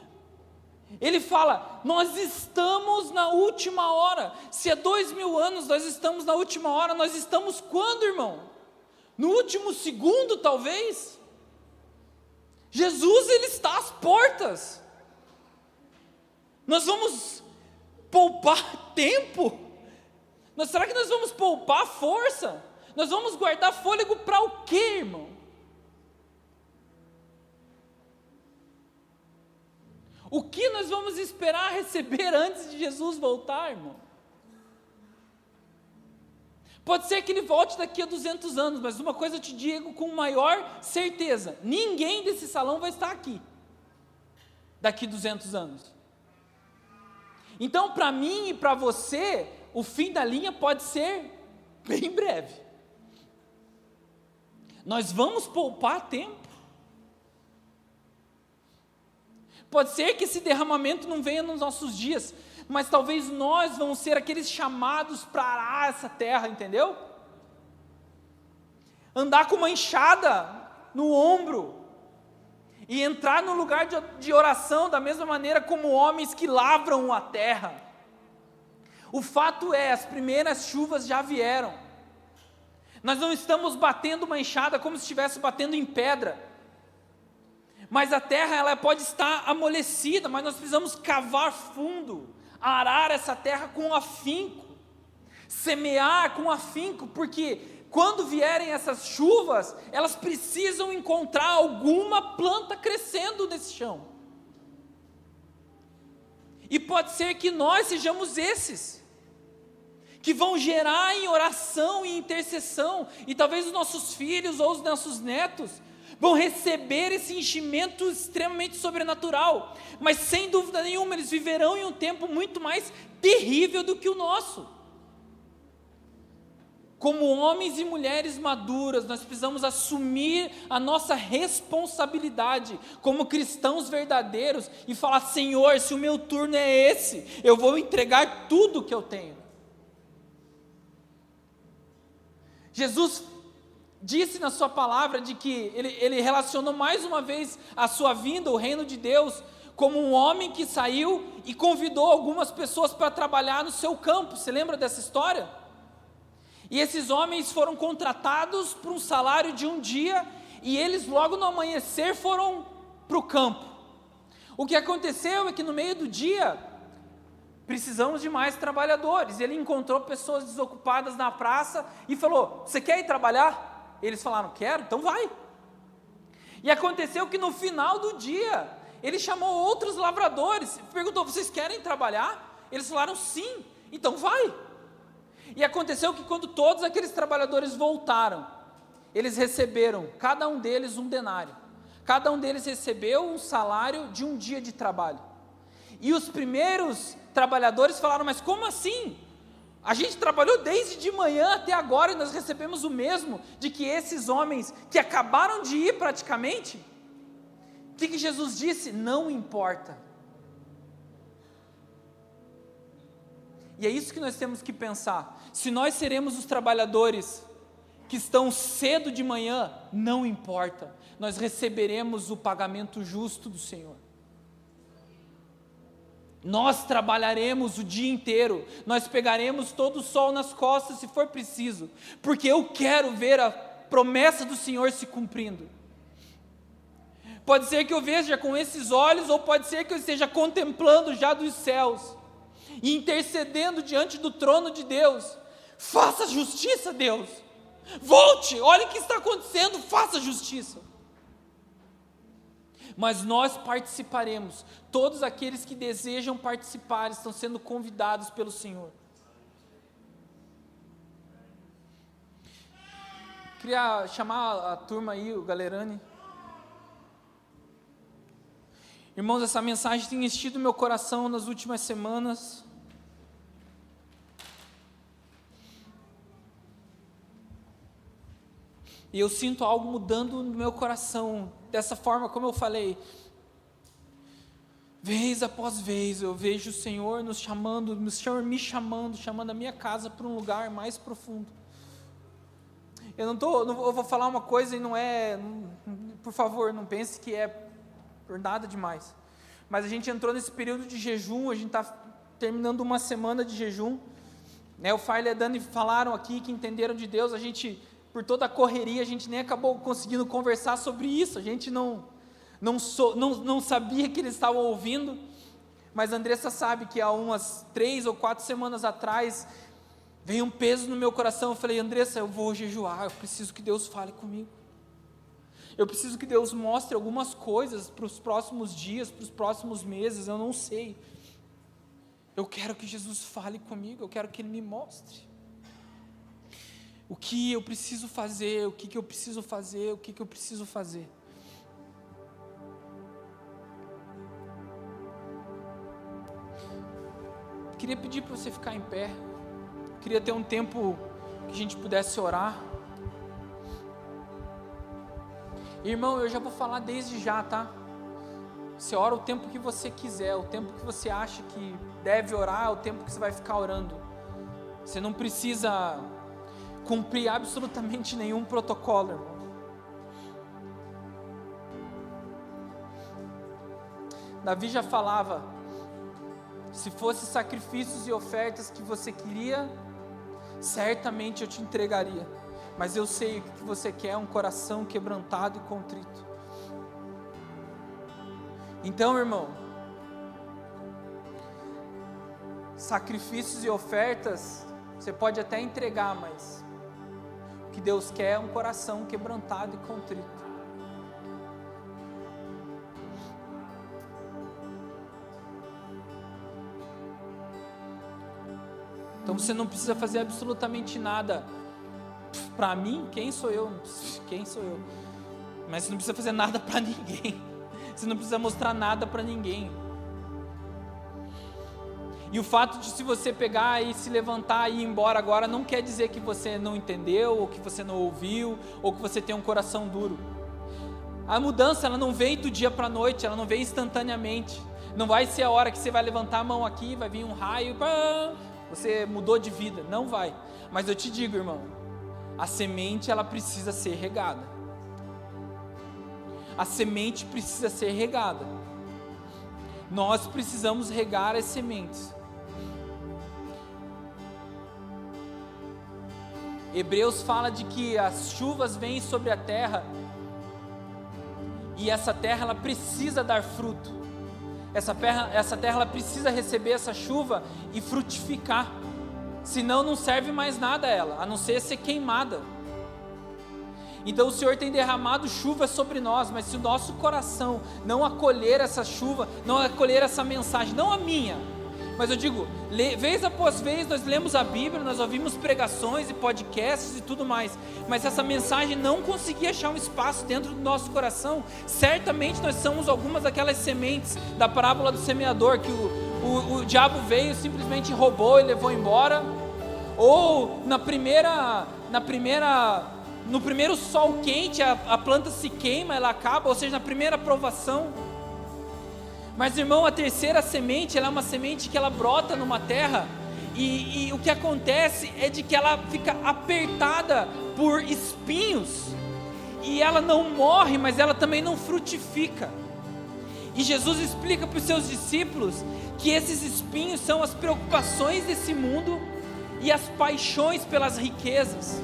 ele fala: nós estamos na última hora. Se há 2000 anos nós estamos na última hora, nós estamos quando, irmão? No último segundo, talvez? Jesus, ele está às portas. Nós vamos poupar tempo? Será que nós vamos poupar força? Nós vamos guardar fôlego para o quê, irmão? O que nós vamos esperar receber antes de Jesus voltar, irmão? Pode ser que ele volte daqui a 200 anos, mas uma coisa eu te digo com maior certeza: ninguém desse salão vai estar aqui daqui a 200 anos. Então, para mim e para você, o fim da linha pode ser bem breve. Nós vamos poupar tempo. Pode ser que esse derramamento não venha nos nossos dias, mas talvez nós vamos ser aqueles chamados para arar essa terra, entendeu? Andar com uma enxada no ombro e entrar no lugar de oração da mesma maneira como homens que lavram a terra. O fato é, as primeiras chuvas já vieram. Nós não estamos batendo uma enxada como se estivesse batendo em pedra. Mas a terra, ela pode estar amolecida, mas nós precisamos cavar fundo, arar essa terra com afinco, semear com afinco, porque quando vierem essas chuvas, elas precisam encontrar alguma planta crescendo nesse chão. E pode ser que nós sejamos esses, que vão gerar em oração e intercessão, e talvez os nossos filhos ou os nossos netos vão receber esse enchimento extremamente sobrenatural, mas sem dúvida nenhuma eles viverão em um tempo muito mais terrível do que o nosso. Como homens e mulheres maduras, nós precisamos assumir a nossa responsabilidade como cristãos verdadeiros e falar: Senhor, se o meu turno é esse, eu vou entregar tudo que eu tenho. Jesus disse na sua palavra de que ele relacionou mais uma vez a sua vinda, o reino de Deus, como um homem que saiu e convidou algumas pessoas para trabalhar no seu campo. Você lembra dessa história? E esses homens foram contratados por um salário de um dia, e eles logo no amanhecer foram para o campo. O que aconteceu é que no meio do dia, precisamos de mais trabalhadores. Ele encontrou pessoas desocupadas na praça e falou: você quer ir trabalhar? Eles falaram: quero, então vai. E aconteceu que no final do dia, ele chamou outros lavradores, perguntou: vocês querem trabalhar? Eles falaram: sim, então vai. E aconteceu que quando todos aqueles trabalhadores voltaram, eles receberam, cada um deles, um denário. Cada um deles recebeu um salário de um dia de trabalho. E os primeiros trabalhadores falaram: mas como assim? A gente trabalhou desde de manhã até agora e nós recebemos o mesmo de que esses homens que acabaram de ir praticamente. O que Jesus disse? Não importa. E é isso que nós temos que pensar. Se nós seremos os trabalhadores que estão cedo de manhã, não importa. Nós receberemos o pagamento justo do Senhor. Nós trabalharemos o dia inteiro, nós pegaremos todo o sol nas costas se for preciso, porque eu quero ver a promessa do Senhor se cumprindo. Pode ser que eu veja com esses olhos, ou pode ser que eu esteja contemplando já dos céus, e intercedendo diante do trono de Deus. Faça justiça, Deus, volte, olhe o que está acontecendo, faça justiça. Mas nós participaremos, todos aqueles que desejam participar estão sendo convidados pelo Senhor. Queria chamar a turma aí, o Galerani. Irmãos, essa mensagem tem enchido meu coração nas últimas semanas. E eu sinto algo mudando no meu coração, dessa forma como eu falei. Vez após vez eu vejo o Senhor nos chamando, o Senhor me chamando, chamando a minha casa para um lugar mais profundo. Eu vou falar uma coisa e por favor, não pense que é por nada demais. Mas a gente entrou nesse período de jejum, a gente está terminando uma semana de jejum. O Farley e a Dani falaram aqui que entenderam de Deus, por toda a correria, a gente nem acabou conseguindo conversar sobre isso, a gente não sabia que eles estavam ouvindo, mas a Andressa sabe que há umas 3 ou 4 semanas atrás, veio um peso no meu coração. Eu falei: Andressa, eu vou jejuar, eu preciso que Deus fale comigo, eu preciso que Deus mostre algumas coisas para os próximos dias, para os próximos meses, eu não sei, eu quero que Jesus fale comigo, eu quero que Ele me mostre o que eu preciso fazer, o que eu preciso fazer, o que eu preciso fazer. Queria pedir para você ficar em pé. Queria ter um tempo que a gente pudesse orar. Irmão, eu já vou falar desde já, tá? Você ora o tempo que você quiser, o tempo que você acha que deve orar, o tempo que você vai ficar orando. Você não precisa cumprir absolutamente nenhum protocolo, irmão. Davi já falava, se fosse sacrifícios e ofertas que você queria, certamente eu te entregaria. Mas eu sei o que você quer, um coração quebrantado e contrito. Então, irmão, sacrifícios e ofertas, você pode até entregar, mas o que Deus quer é um coração quebrantado e contrito. Então você não precisa fazer absolutamente nada. Para mim, quem sou eu? Quem sou eu? Mas você não precisa fazer nada para ninguém. Você não precisa mostrar nada para ninguém. E o fato de, se você pegar e se levantar e ir embora agora, não quer dizer que você não entendeu, ou que você não ouviu, ou que você tem um coração duro. A mudança, ela não vem do dia para a noite, ela não vem instantaneamente. Não vai ser a hora que você vai levantar a mão aqui, vai vir um raio, você mudou de vida. Não vai. Mas eu te digo, irmão, a semente, ela precisa ser regada. A semente precisa ser regada. Nós precisamos regar as sementes. Hebreus fala de que as chuvas vêm sobre a terra, e essa terra, ela precisa dar fruto. Essa terra ela precisa receber essa chuva e frutificar. Senão não serve mais nada a ela, a não ser queimada. Então o Senhor tem derramado chuva sobre nós, mas se o nosso coração não acolher essa chuva, não acolher essa mensagem, não a minha, mas eu digo, vez após vez nós lemos a Bíblia, nós ouvimos pregações e podcasts e tudo mais, mas essa mensagem não conseguia achar um espaço dentro do nosso coração. Certamente nós somos algumas daquelas sementes da parábola do semeador, que o diabo veio, simplesmente roubou e levou embora, ou no primeiro sol quente a planta se queima, ela acaba, ou seja, na primeira provação. Mas, irmão, a terceira semente, ela é uma semente que ela brota numa terra, e o que acontece é de que ela fica apertada por espinhos, e ela não morre, mas ela também não frutifica. E Jesus explica para os seus discípulos que esses espinhos são as preocupações desse mundo e as paixões pelas riquezas.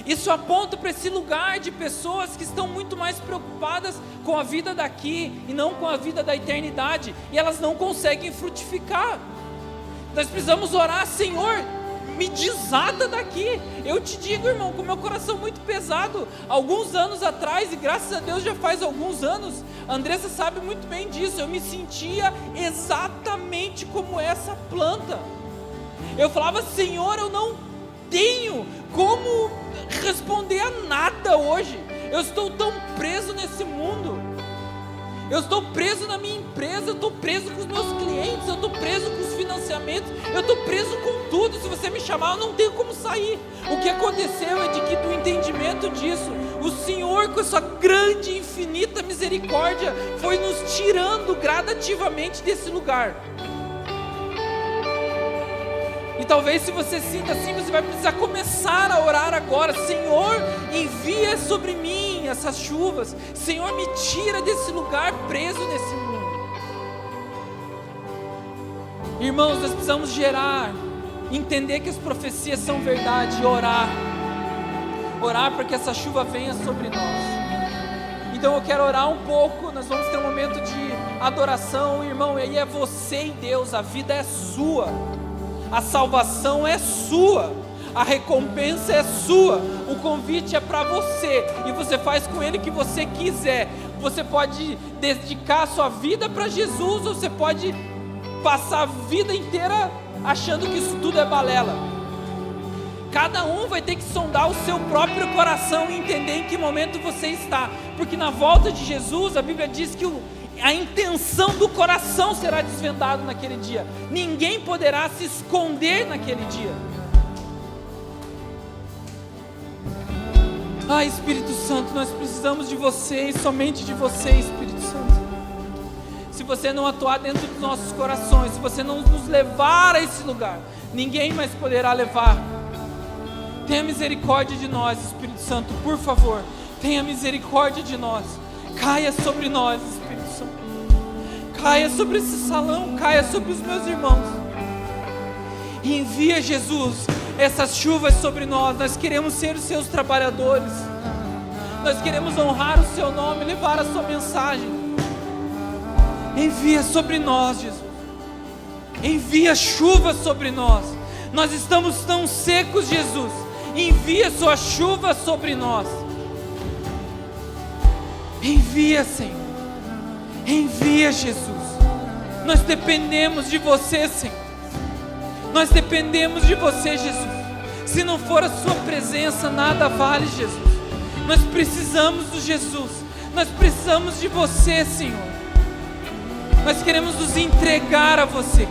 Isso aponta para esse lugar de pessoas que estão muito mais preocupadas com a vida daqui e não com a vida da eternidade, e elas não conseguem frutificar. Nós precisamos orar: Senhor, me desata daqui. Eu te digo, irmão, com meu coração muito pesado, alguns anos atrás, e graças a Deus já faz alguns anos, a Andressa sabe muito bem disso, eu me sentia exatamente como essa planta. Eu falava: Senhor, eu não tenho como responder a nada hoje. Eu estou tão preso nesse mundo. Eu estou preso na minha empresa, eu estou preso com os meus clientes, eu estou preso com os financiamentos, eu estou preso com tudo. Se você me chamar, eu não tenho como sair. O que aconteceu é de que, do entendimento disso, o Senhor, com a sua grande e infinita misericórdia, foi nos tirando gradativamente desse lugar. E talvez, se você sinta assim, você vai precisar começar a orar agora: Senhor, envia sobre mim essas chuvas. Senhor, me tira desse lugar preso nesse mundo. Irmãos, nós precisamos entender que as profecias são verdade, e orar para que essa chuva venha sobre nós. Então eu quero orar um pouco, nós vamos ter um momento de adoração, irmão, e aí é você e Deus, a vida é sua. A salvação é sua, a recompensa é sua, o convite é para você, e você faz com ele o que você quiser. Você pode dedicar a sua vida para Jesus, ou você pode passar a vida inteira achando que isso tudo é balela. Cada um vai ter que sondar o seu próprio coração e entender em que momento você está, porque na volta de Jesus, a Bíblia diz que a intenção do coração será desvendado naquele dia. Ninguém poderá se esconder naquele dia. Ah, Espírito Santo, nós precisamos de você e somente de você, Espírito Santo. Se você não atuar dentro dos nossos corações, se você não nos levar a esse lugar, ninguém mais poderá levar. Tenha misericórdia de nós, Espírito Santo, por favor. Tenha misericórdia de nós. Caia sobre nós, Espírito Santo. Caia sobre esse salão, caia sobre os meus irmãos. E envia, Jesus, essas chuvas sobre nós. Nós queremos ser os seus trabalhadores. Nós queremos honrar o seu nome, levar a sua mensagem. Envia sobre nós, Jesus. Envia chuva sobre nós. Nós estamos tão secos, Jesus. Envia sua chuva sobre nós. Envia, Senhor. Envia, Jesus. Nós dependemos de você, Senhor. Nós dependemos de você, Jesus. Se não for a sua presença, nada vale, Jesus. Nós precisamos do Jesus. Nós precisamos de você, Senhor. Nós queremos nos entregar a você.